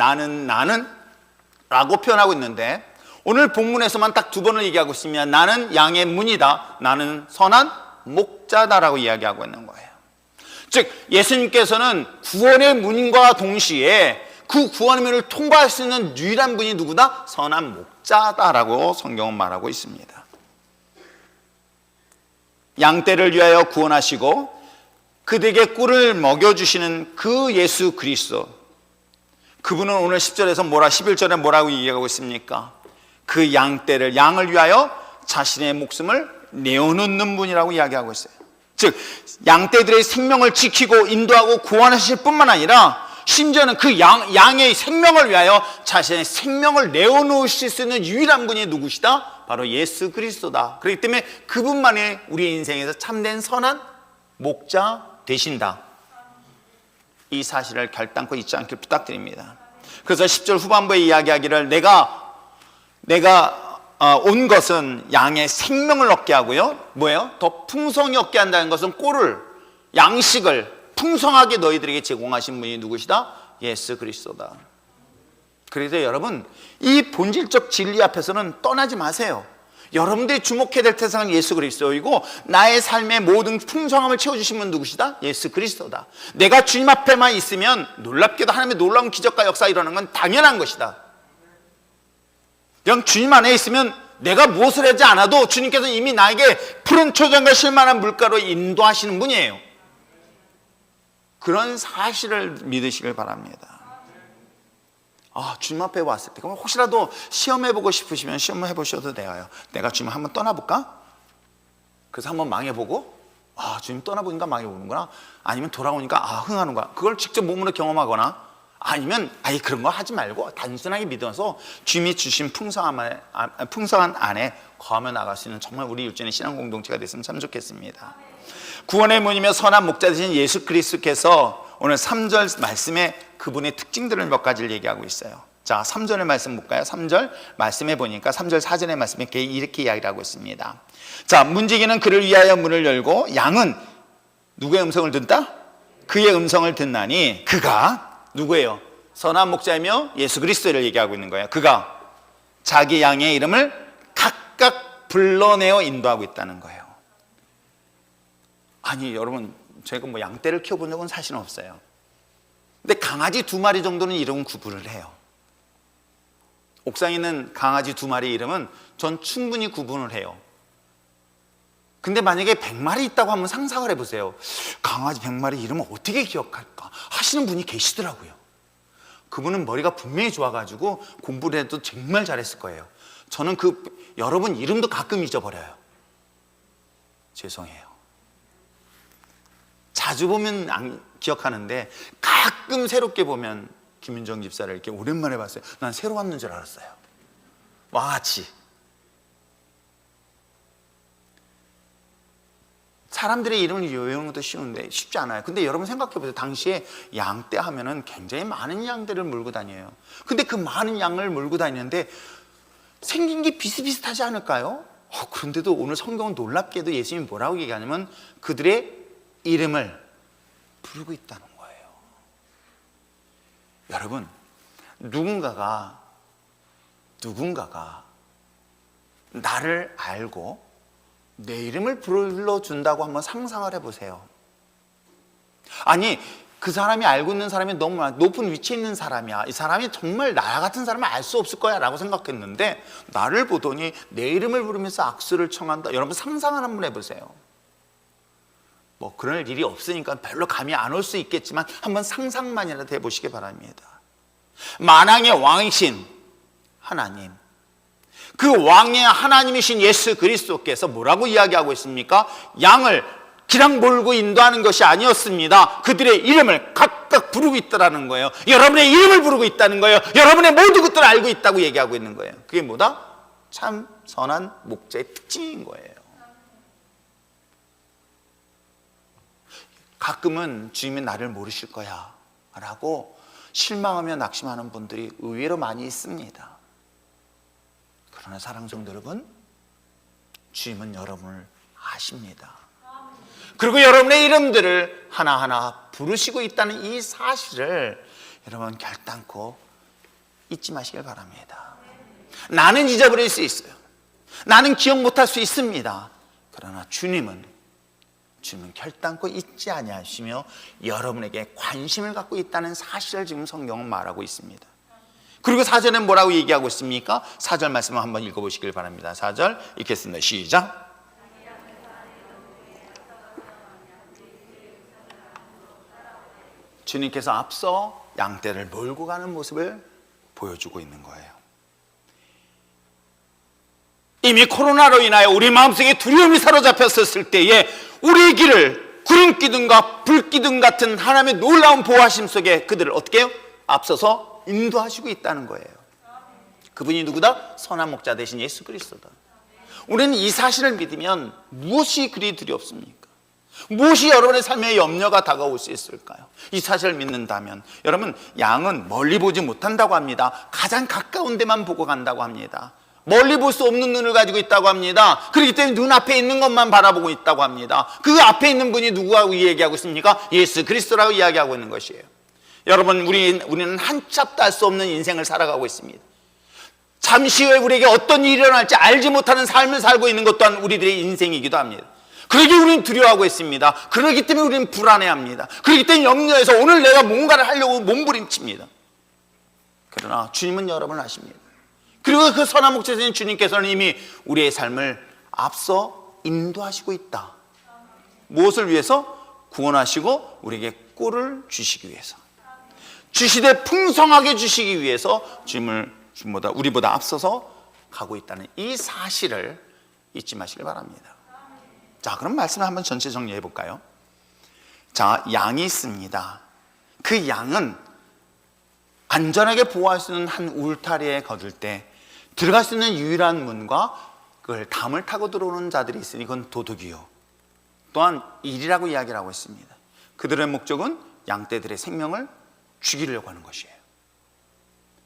라고 표현하고 있는데 오늘 본문에서만 딱 2번을 얘기하고 있으면 나는 양의 문이다, 나는 선한 목자다라고 이야기하고 있는 거예요. 즉 예수님께서는 구원의 문과 동시에 그 구원의 문을 통과할 수 있는 유일한 분이 누구다? 선한 목자다라고 성경은 말하고 있습니다. 양떼를 위하여 구원하시고 그들에게 꿀을 먹여주시는 그 예수 그리스도, 그분은 오늘 10절에서 11절에 뭐라고 얘기하고 있습니까? 그 양을 위하여 자신의 목숨을 내어놓는 분이라고 이야기하고 있어요. 즉 양떼들의 생명을 지키고 인도하고 구원하실 뿐만 아니라 심지어는 그 양의 생명을 위하여 자신의 생명을 내어놓으실 수 있는 유일한 분이 누구시다? 바로 예수 그리스도다. 그렇기 때문에 그분만이 우리 인생에서 참된 선한 목자 되신다. 이 사실을 결단코 잊지 않길 부탁드립니다. 그래서 10절 후반부에 이야기하기를 내가 온 것은 양의 생명을 얻게 하고요. 뭐예요? 더 풍성히 얻게 한다는 것은 꼴을, 양식을 풍성하게 너희들에게 제공하신 분이 누구시다? 예수 그리스도다. 그래서 여러분 이 본질적 진리 앞에서는 떠나지 마세요. 여러분들이 주목해야 될 대상은 예수 그리스도이고 나의 삶의 모든 풍성함을 채워주신 분은 누구시다? 예수 그리스도다. 내가 주님 앞에만 있으면 놀랍게도 하나님의 놀라운 기적과 역사가 일어나는 건 당연한 것이다. 그냥 주님 안에 있으면 내가 무엇을 하지 않아도 주님께서 이미 나에게 푸른 초장과 실만한 물가로 인도하시는 분이에요. 그런 사실을 믿으시길 바랍니다. 주님 앞에 왔을 때 그럼 혹시라도 시험해보고 싶으시면 시험해보셔도 돼요. 내가 주님 한번 떠나볼까? 그래서 한번 망해보고 주님 떠나보니까 망해보는구나. 아니면 돌아오니까 흥하는구나. 그걸 직접 몸으로 경험하거나 아니면 아예 그런 거 하지 말고 단순하게 믿어서 주님이 주신 풍성한 안에 거하며 나갈 수 있는 정말 우리 일전의 신앙 공동체가 됐으면 참 좋겠습니다. 구원의 문이며 선한 목자 되신 예수 그리스도께서 오늘 3절 말씀에 그분의 특징들을 몇 가지를 얘기하고 있어요. 자, 3절의 말씀 볼까요? 3절 말씀해 보니까 3절 4절의 말씀에 이렇게 이야기를 하고 있습니다. 자, 문지기는 그를 위하여 문을 열고 양은 누구의 음성을 듣다? 그의 음성을 듣나니 그가 누구예요? 선한 목자이며 예수 그리스도를 얘기하고 있는 거예요. 그가 자기 양의 이름을 각각 불러내어 인도하고 있다는 거예요. 아니 여러분, 제가 뭐 양떼를 키워본 적은 사실은 없어요. 근데 강아지 2마리 정도는 이름은 구분을 해요. 옥상에 있는 강아지 2마리 이름은 전 충분히 구분을 해요. 근데 만약에 100마리 있다고 한번 상상을 해보세요. 강아지 100마리 이름을 어떻게 기억할까 하시는 분이 계시더라고요. 그분은 머리가 분명히 좋아가지고 공부를 해도 정말 잘했을 거예요. 저는 여러분 이름도 가끔 잊어버려요. 죄송해요. 자주 보면 기억하는데 가끔 새롭게 보면 김윤정 집사를 이렇게 오랜만에 봤어요. 난 새로 왔는 줄 알았어요. 와같이. 사람들의 이름을 외우는 것도 쉬운데 쉽지 않아요. 근데 여러분 생각해 보세요. 당시에 양떼 하면은 굉장히 많은 양들을 몰고 다녀요. 근데 그 많은 양을 몰고 다니는데 생긴 게 비슷비슷하지 않을까요? 그런데도 오늘 성경은 놀랍게도 예수님이 뭐라고 얘기하냐면 그들의 이름을 부르고 있다는 거예요. 여러분, 누군가가 나를 알고 내 이름을 불러준다고 한번 상상을 해보세요. 아니, 그 사람이 알고 있는 사람이 너무 높은 위치에 있는 사람이야. 이 사람이 정말 나 같은 사람을 알 수 없을 거야 라고 생각했는데 나를 보더니 내 이름을 부르면서 악수를 청한다. 여러분 상상을 한번 해보세요. 뭐 그럴 일이 없으니까 별로 감이 안 올 수 있겠지만 한번 상상만이라도 해보시기 바랍니다. 만왕의 왕이신 하나님, 그 왕의 하나님이신 예수 그리스도께서 뭐라고 이야기하고 있습니까? 양을 기랑 몰고 인도하는 것이 아니었습니다. 그들의 이름을 각각 부르고 있다는 거예요. 여러분의 이름을 부르고 있다는 거예요. 여러분의 모든 것들을 알고 있다고 얘기하고 있는 거예요. 그게 뭐다? 참 선한 목자의 특징인 거예요. 가끔은 주님이 나를 모르실 거야 라고 실망하며 낙심하는 분들이 의외로 많이 있습니다. 그러나 사랑하는 성도 여러분, 주님은 여러분을 아십니다. 그리고 여러분의 이름들을 하나하나 부르시고 있다는 이 사실을 여러분 결단코 잊지 마시길 바랍니다. 나는 잊어버릴 수 있어요. 나는 기억 못할 수 있습니다. 그러나 주님은 결단코 잊지 아니하시며 여러분에게 관심을 갖고 있다는 사실을 지금 성경은 말하고 있습니다. 그리고 4절은 뭐라고 얘기하고 있습니까? 4절 말씀을 한번 읽어보시길 바랍니다. 4절 읽겠습니다. 시작. 주님께서 앞서 양떼를 몰고 가는 모습을 보여주고 있는 거예요. 이미 코로나로 인하여 우리 마음속에 두려움이 사로잡혔을 때에 우리의 길을 구름 기둥과 불 기둥 같은 하나님의 놀라운 보호하심 속에 그들을 어떻게 해요? 앞서서 인도하시고 있다는 거예요. 그분이 누구다? 선한 목자 되신 예수 그리스도다. 우리는 이 사실을 믿으면 무엇이 그리 두렵습니까? 무엇이 여러분의 삶에 염려가 다가올 수 있을까요? 이 사실을 믿는다면 여러분, 양은 멀리 보지 못한다고 합니다. 가장 가까운 데만 보고 간다고 합니다. 멀리 볼 수 없는 눈을 가지고 있다고 합니다. 그렇기 때문에 눈앞에 있는 것만 바라보고 있다고 합니다. 그 앞에 있는 분이 누구라고 이야기하고 있습니까? 예수 그리스도라고 이야기하고 있는 것이에요. 여러분, 우리는 한 sap도 알 수 없는 인생을 살아가고 있습니다. 잠시 후에 우리에게 어떤 일이 일어날지 알지 못하는 삶을 살고 있는 것 또한 우리들의 인생이기도 합니다. 그러기에 우리는 두려워하고 있습니다. 그렇기 때문에 우리는 불안해합니다. 그렇기 때문에 염려해서 오늘 내가 뭔가를 하려고 몸부림칩니다. 그러나 주님은 여러분을 아십니다. 그리고 그 선한 목자신 주님께서는 이미 우리의 삶을 앞서 인도하시고 있다. 무엇을 위해서? 구원하시고 우리에게 꼴을 주시기 위해서, 주시되 풍성하게 주시기 위해서 우리보다 앞서서 가고 있다는 이 사실을 잊지 마시길 바랍니다. 자, 그럼 말씀을 한번 전체 정리해 볼까요? 자, 양이 있습니다. 그 양은 안전하게 보호할 수 있는 한 울타리에 거둘 때 들어갈 수 있는 유일한 문과 그걸 담을 타고 들어오는 자들이 있으니 그건 도둑이요, 또한 일이라고 이야기를 하고 있습니다. 그들의 목적은 양떼들의 생명을 죽이려고 하는 것이에요.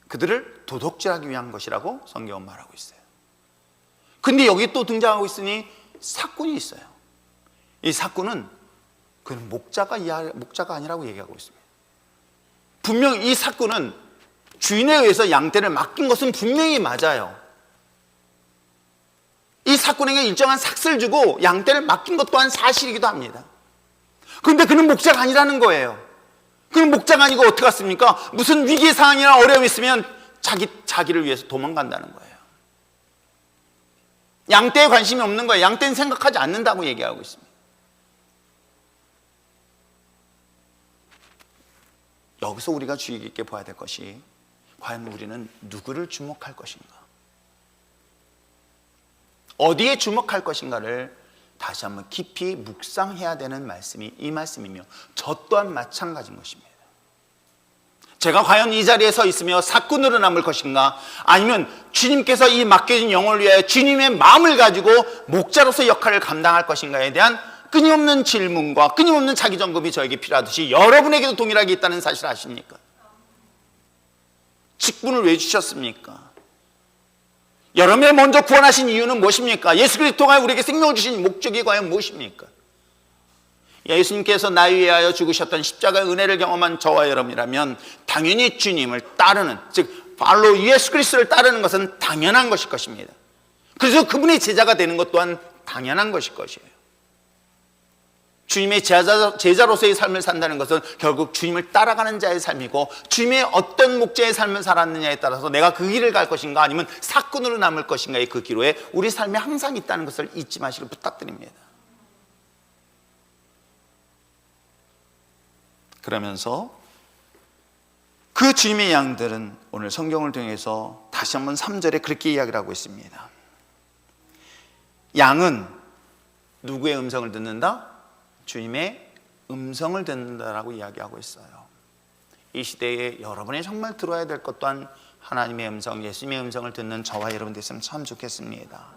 그들을 도둑질하기 위한 것이라고 성경은 말하고 있어요. 근데 여기 또 등장하고 있으니 사꾼이 있어요. 이 사꾼은 그는 목자가 아니라고 얘기하고 있습니다. 분명 이 사꾼은 주인에 의해서 양떼를 맡긴 것은 분명히 맞아요. 이 사꾼에게 일정한 삭스를 주고 양떼를 맡긴 것 또한 사실이기도 합니다. 그런데 그는 목자가 아니라는 거예요. 그는 목자가 아니고 어떻게 갔습니까? 무슨 위기 상황이나 어려움이 있으면 자기를 위해서 도망간다는 거예요. 양떼에 관심이 없는 거예요. 양떼는 생각하지 않는다고 얘기하고 있습니다. 여기서 우리가 주의 깊게 봐야 될 것이, 과연 우리는 누구를 주목할 것인가, 어디에 주목할 것인가를 다시 한번 깊이 묵상해야 되는 말씀이 이 말씀이며, 저 또한 마찬가지인 것입니다. 제가 과연 이 자리에 서 있으며 사꾼으로 남을 것인가, 아니면 주님께서 이 맡겨진 영혼을 위하여 주님의 마음을 가지고 목자로서 역할을 감당할 것인가에 대한 끊임없는 질문과 끊임없는 자기점검이 저에게 필요하듯이 여러분에게도 동일하게 있다는 사실 아십니까? 직분을 왜 주셨습니까? 여러분을 먼저 구원하신 이유는 무엇입니까? 예수 그리스도가 우리에게 생명을 주신 목적이 과연 무엇입니까? 예수님께서 나를 위하여 죽으셨던 십자가의 은혜를 경험한 저와 여러분이라면 당연히 주님을 따르는, 즉 바로 예수 그리스도를 따르는 것은 당연한 것일 것입니다. 그래서 그분의 제자가 되는 것 또한 당연한 것일 것이에요. 주님의 제자로서의 삶을 산다는 것은 결국 주님을 따라가는 자의 삶이고, 주님의 어떤 목자의 삶을 살았느냐에 따라서 내가 그 길을 갈 것인가 아니면 사꾼으로 남을 것인가의 그 기로에 우리 삶이 항상 있다는 것을 잊지 마시길 부탁드립니다. 그러면서 그 주님의 양들은 오늘 성경을 통해서 다시 한번 3절에 그렇게 이야기를 하고 있습니다. 양은 누구의 음성을 듣는다? 주님의 음성을 듣는다라고 이야기하고 있어요. 이 시대에 여러분이 정말 들어야 될 것 또한 하나님의 음성, 예수님의 음성을 듣는 저와 여러분 됐으면 참 좋겠습니다.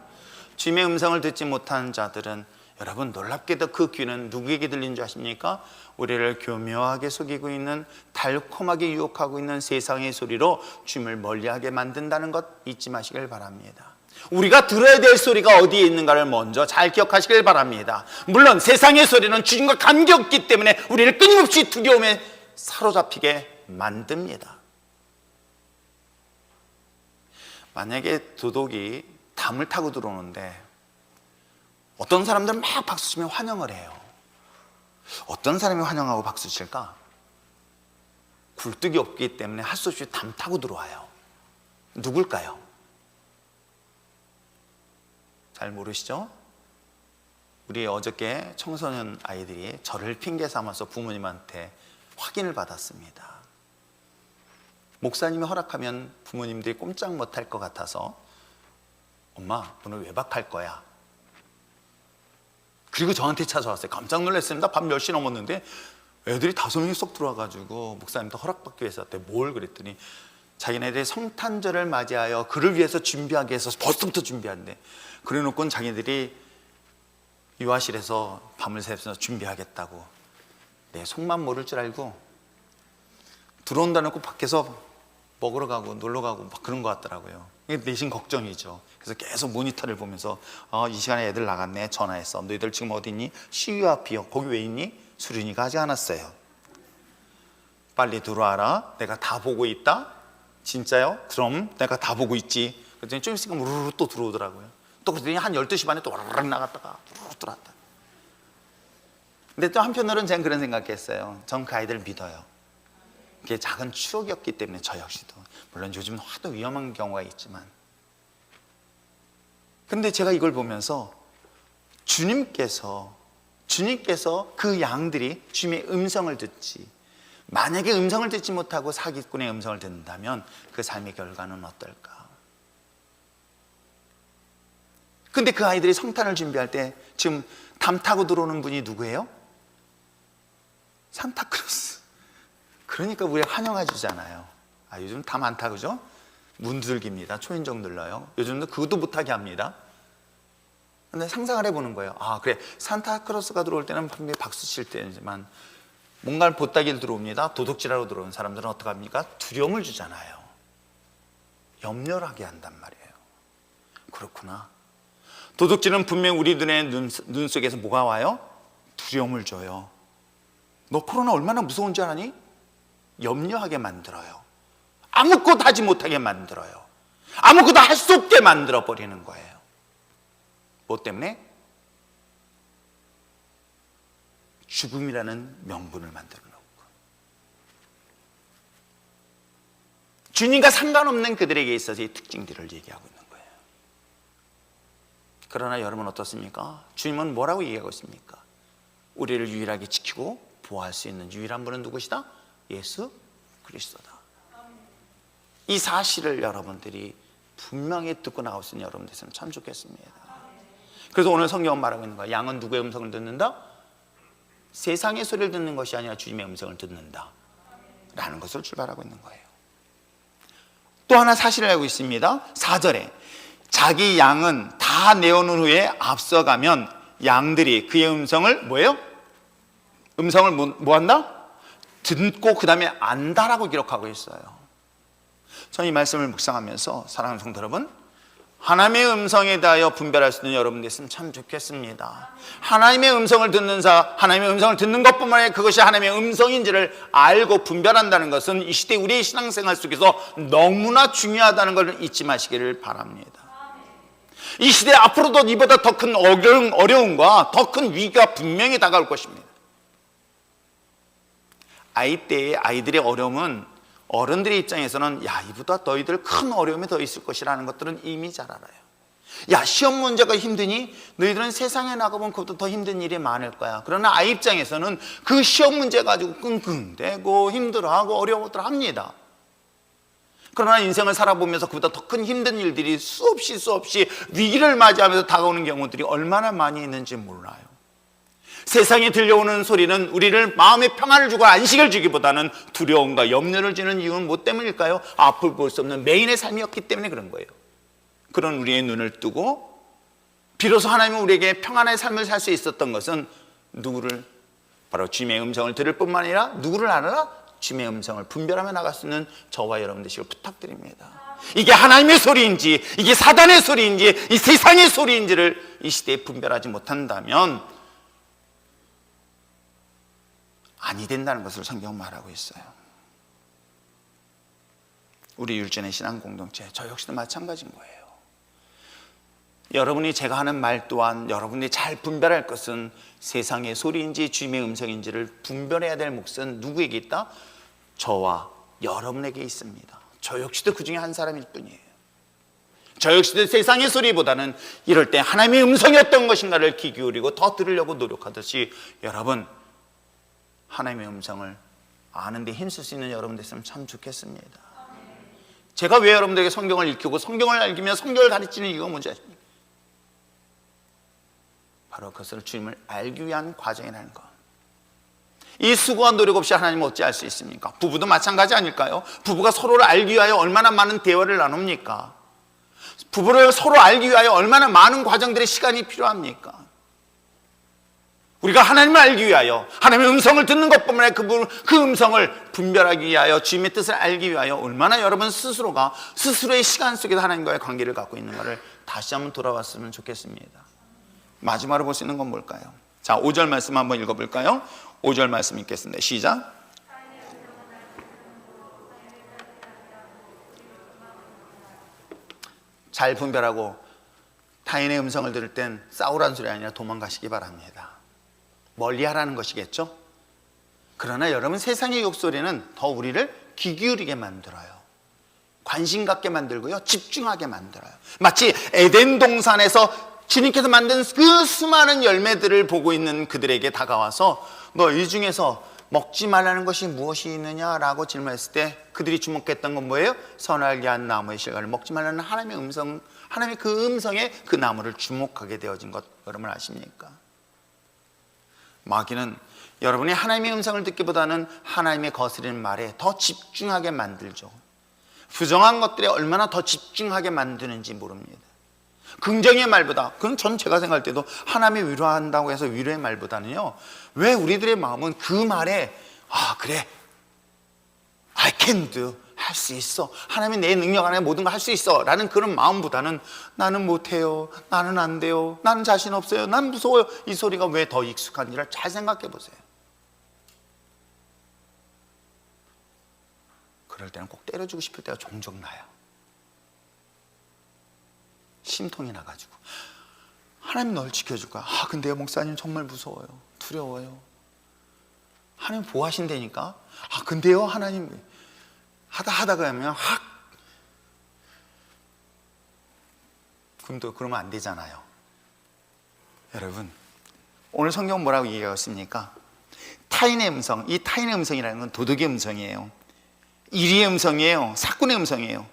주님의 음성을 듣지 못하는 자들은, 여러분 놀랍게도 그 귀는 누구에게 들리는 줄 아십니까? 우리를 교묘하게 속이고 있는, 달콤하게 유혹하고 있는 세상의 소리로 주님을 멀리하게 만든다는 것 잊지 마시길 바랍니다. 우리가 들어야 될 소리가 어디에 있는가를 먼저 잘 기억하시길 바랍니다. 물론 세상의 소리는 주님과 관계없기 때문에 우리를 끊임없이 두려움에 사로잡히게 만듭니다. 만약에 도둑이 담을 타고 들어오는데 어떤 사람들은 막 박수치며 환영을 해요. 어떤 사람이 환영하고 박수칠까? 굴뚝이 없기 때문에 할 수 없이 담 타고 들어와요. 누굴까요? 잘 모르시죠? 우리 어저께 청소년 아이들이 저를 핑계 삼아서 부모님한테 확인을 받았습니다. 목사님이 허락하면 부모님들이 꼼짝 못할 것 같아서 엄마 오늘 외박할 거야. 그리고 저한테 찾아왔어요. 깜짝 놀랐습니다. 밤 10시 넘었는데 애들이 5명이 쏙 들어와가지고 목사님도 허락받기 위해서 뭘 그랬더니 자기네들이 성탄절을 맞이하여 그를 위해서 준비하게 해서 벌써부터 준비한대. 그래놓고는 자기들이 유아실에서 밤을 새서 준비하겠다고 내 속만 모를 줄 알고 들어온다 놓고 밖에서 먹으러 가고 놀러 가고 막 그런 것 같더라고요. 이게 내심 걱정이죠. 그래서 계속 모니터를 보면서 이 시간에 애들 나갔네, 전화했어. 너희들 지금 어디 있니? CU 앞이요. 거기 왜 있니? 수린이가 하지 않았어요. 빨리 들어와라. 내가 다 보고 있다. 진짜요? 그럼 내가 다 보고 있지. 그랬더니 좀 있으니까 우르르 또 들어오더라고요. 또 그랬더니 한 12시 반에 또 와르르 나갔다가 우르르 들어왔다. 근데 또 한편으로는 제가 그런 생각했어요. 전 그 아이들을 믿어요. 그게 작은 추억이었기 때문에 저 역시도, 물론 요즘은 하도 위험한 경우가 있지만, 근데 제가 이걸 보면서 주님께서 그 양들이 주님의 음성을 듣지, 만약에 음성을 듣지 못하고 사기꾼의 음성을 듣는다면 그 삶의 결과는 어떨까? 근데 그 아이들이 성탄을 준비할 때 지금 담 타고 들어오는 분이 누구예요? 산타크로스. 그러니까 우리가 환영해 주잖아요. 요즘 다 많다, 그죠? 문들기입니다. 초인종 눌러요. 요즘도 그것도 못하게 합니다. 근데 상상을 해보는 거예요. 그래, 산타크로스가 들어올 때는 분명히 박수 칠 때지만 뭔가를 보따기를 들어옵니다. 도둑질하러 들어온 사람들은 어떻게 합니까? 두려움을 주잖아요. 염려를 하게 한단 말이에요. 그렇구나. 도둑질은 분명 우리 눈 속에서 뭐가 와요? 두려움을 줘요. 너 코로나 얼마나 무서운 줄 아니? 염려하게 만들어요. 아무것도 하지 못하게 만들어요. 아무것도 할 수 없게 만들어 버리는 거예요. 뭐 때문에? 죽음이라는 명분을 만들어 놓고, 주님과 상관없는 그들에게 있어서 이 특징들을 얘기하고 있는 거예요. 그러나 여러분 어떻습니까? 주님은 뭐라고 얘기하고 있습니까? 우리를 유일하게 지키고 보호할 수 있는 유일한 분은 누구시다? 예수 그리스도다. 이 사실을 여러분들이 분명히 듣고 나올 수 있는 여러분 됐으면 참 좋겠습니다. 그래서 오늘 성경은 말하고 있는 거예요. 양은 누구의 음성을 듣는다? 세상의 소리를 듣는 것이 아니라 주님의 음성을 듣는다 라는 것을 출발하고 있는 거예요. 또 하나 사실을 알고 있습니다. 4절에 자기 양은 다 내어놓은 후에 앞서가면 양들이 그의 음성을 뭐예요? 음성을 뭐 한다? 듣고 그 다음에 안다라고 기록하고 있어요. 저는 이 말씀을 묵상하면서 사랑하는 성도 여러분, 하나님의 음성에 대하여 분별할 수 있는 여러분 됐으면 참 좋겠습니다. 하나님의 음성을 듣는 하나님의 음성을 듣는 것뿐만 아니라 그것이 하나님의 음성인지를 알고 분별한다는 것은 이 시대 우리의 신앙생활 속에서 너무나 중요하다는 걸 잊지 마시기를 바랍니다. 이 시대 앞으로도 이보다 더 큰 어려움과 더 큰 위기가 분명히 다가올 것입니다. 아이 때의 아이들의 어려움은 어른들의 입장에서는 이보다 너희들 큰 어려움이 더 있을 것이라는 것들은 이미 잘 알아요. 시험 문제가 힘드니 너희들은 세상에 나가보면 그것도 더 힘든 일이 많을 거야. 그러나 아이 입장에서는 그 시험 문제 가지고 끙끙대고 힘들어하고 어려워들 합니다. 그러나 인생을 살아보면서 그보다 더 큰 힘든 일들이 수없이 위기를 맞이하면서 다가오는 경우들이 얼마나 많이 있는지 몰라요. 세상에 들려오는 소리는 우리를 마음의 평안을 주고 안식을 주기보다는 두려움과 염려를 주는 이유는 뭐 때문일까요? 앞을 볼 수 없는 매인의 삶이었기 때문에 그런 거예요. 그런 우리의 눈을 뜨고 비로소 하나님은 우리에게 평안의 삶을 살 수 있었던 것은 누구를? 바로 주님의 음성을 들을 뿐만 아니라 누구를 알아라? 주님의 음성을 분별하며 나갈 수 있는 저와 여러분 되시길 부탁드립니다. 이게 하나님의 소리인지 이게 사단의 소리인지 이 세상의 소리인지를 이 시대에 분별하지 못한다면 아니 된다는 것을 성경은 말하고 있어요. 우리 율전의 신앙 공동체, 저 역시도 마찬가지인 거예요. 여러분이 제가 하는 말 또한 여러분이 잘 분별할 것은 세상의 소리인지 주님의 음성인지를 분별해야 될 몫은 누구에게 있다? 저와 여러분에게 있습니다. 저 역시도 그 중에 한 사람일 뿐이에요. 저 역시도 세상의 소리보다는 이럴 때 하나님의 음성이 어떤 것인가를 귀 기울이고 더 들으려고 노력하듯이 여러분 하나님의 음성을 아는 데 힘쓸 수 있는 여러분 됐으면 참 좋겠습니다. 제가 왜 여러분들에게 성경을 읽히고 성경을 알기면 성경을 가르치는 이유가 뭔지 아십니까? 바로 그것을 주님을 알기 위한 과정이라는 것. 이 수고와 노력 없이 하나님을 어찌 알 수 있습니까? 부부도 마찬가지 아닐까요? 부부가 서로를 알기 위하여 얼마나 많은 대화를 나눕니까? 부부를 서로 알기 위하여 얼마나 많은 과정들의 시간이 필요합니까? 우리가 하나님을 알기 위하여 하나님의 음성을 듣는 것뿐만 아니라 그 음성을 분별하기 위하여 주님의 뜻을 알기 위하여 얼마나 여러분 스스로가 스스로의 시간 속에서 하나님과의 관계를 갖고 있는가를 다시 한번 돌아봤으면 좋겠습니다. 마지막으로 볼 수 있는 건 뭘까요? 자, 5절 말씀 한번 읽어볼까요? 5절 말씀 읽겠습니다. 시작. 잘 분별하고 타인의 음성을 들을 땐 싸우라는 소리 아니라 도망가시기 바랍니다. 멀리하라는 것이겠죠? 그러나 여러분 세상의 욕소리는 더 우리를 귀 기울이게 만들어요. 관심 갖게 만들고요, 집중하게 만들어요. 마치 에덴 동산에서 주님께서 만든 그 수많은 열매들을 보고 있는 그들에게 다가와서 너 이 중에서 먹지 말라는 것이 무엇이 있느냐라고 질문했을 때 그들이 주목했던 건 뭐예요? 선알게 한 나무의 실과를 먹지 말라는 하나님의 음성, 하나님의 그 음성에 그 나무를 주목하게 되어진 것 여러분 아십니까? 마귀는 여러분이 하나님의 음성을 듣기보다는 하나님의 거스르는 말에 더 집중하게 만들죠. 부정한 것들에 얼마나 더 집중하게 만드는지 모릅니다. 긍정의 말보다, 그건 전 제가 생각할 때도 하나님이 위로한다고 해서 위로의 말보다는요, 왜 우리들의 마음은 그 말에 그래, I can do, 할 수 있어, 하나님이 내 능력 안에 모든 걸 할 수 있어 라는 그런 마음보다는 나는 못해요, 나는 안 돼요, 나는 자신 없어요, 난 무서워요, 이 소리가 왜 더 익숙한지를 잘 생각해 보세요. 그럴 때는 꼭 때려주고 싶을 때가 종종 나요. 심통이 나가지고 하나님 널 지켜줄 거야. 근데요 목사님 정말 무서워요, 두려워요. 하나님 보호하신다니까. 근데요 하나님, 하다가 하면 그럼 또 그러면 안 되잖아요. 여러분, 오늘 성경은 뭐라고 얘기하고 있습니까? 타인의 음성, 이 타인의 음성이라는 건 도덕의 음성이에요, 이리의 음성이에요, 사꾼의 음성이에요.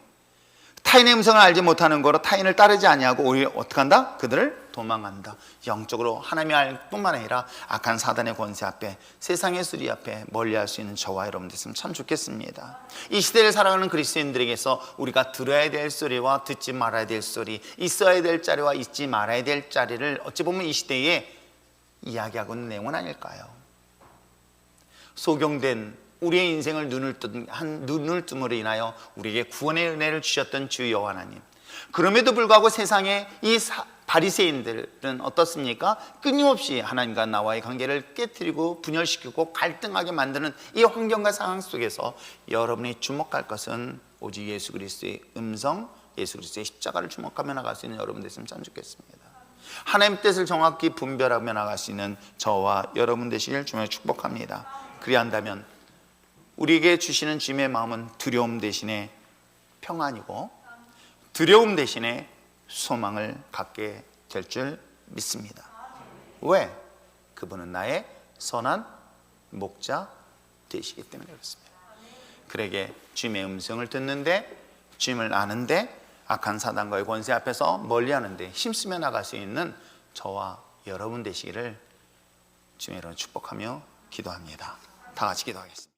타인의 음성을 알지 못하는 거로 타인을 따르지 아니하고 오히려 어떻게 한다? 그들을 도망간다. 영적으로 하나님이 알 뿐만 아니라 악한 사단의 권세 앞에, 세상의 수리 앞에 멀리할 수 있는 저와 여러분 됐으면 참 좋겠습니다. 이 시대를 살아가는 그리스도인들에게서 우리가 들어야 될 소리와 듣지 말아야 될 소리, 있어야 될 자리와 있지 말아야 될 자리를 어찌 보면 이 시대에 이야기하고 있는 내용은 아닐까요? 소경된 우리의 인생을 눈을 뜸으로 인하여 우리에게 구원의 은혜를 주셨던 주 여호와 하나님, 그럼에도 불구하고 세상의 이 바리새인들은 어떻습니까? 끊임없이 하나님과 나와의 관계를 깨뜨리고 분열시키고 갈등하게 만드는 이 환경과 상황 속에서 여러분이 주목할 것은 오직 예수 그리스도의 음성, 예수 그리스도의 십자가를 주목하며 나갈 수 있는 여러분 됐으면 참 좋겠습니다. 하나님 뜻을 정확히 분별하며 나갈 수 있는 저와 여러분 되시길 주님의 축복합니다. 그리한다면 우리에게 주시는 주님의 마음은 두려움 대신에 평안이고, 두려움 대신에 소망을 갖게 될 줄 믿습니다. 왜? 그분은 나의 선한 목자 되시기 때문에 그렇습니다. 그에게 주님의 음성을 듣는데, 주님을 아는데, 악한 사단과의 권세 앞에서 멀리하는데 힘쓰며 나갈 수 있는 저와 여러분 되시기를 주님의 이름으로 축복하며 기도합니다. 다 같이 기도하겠습니다.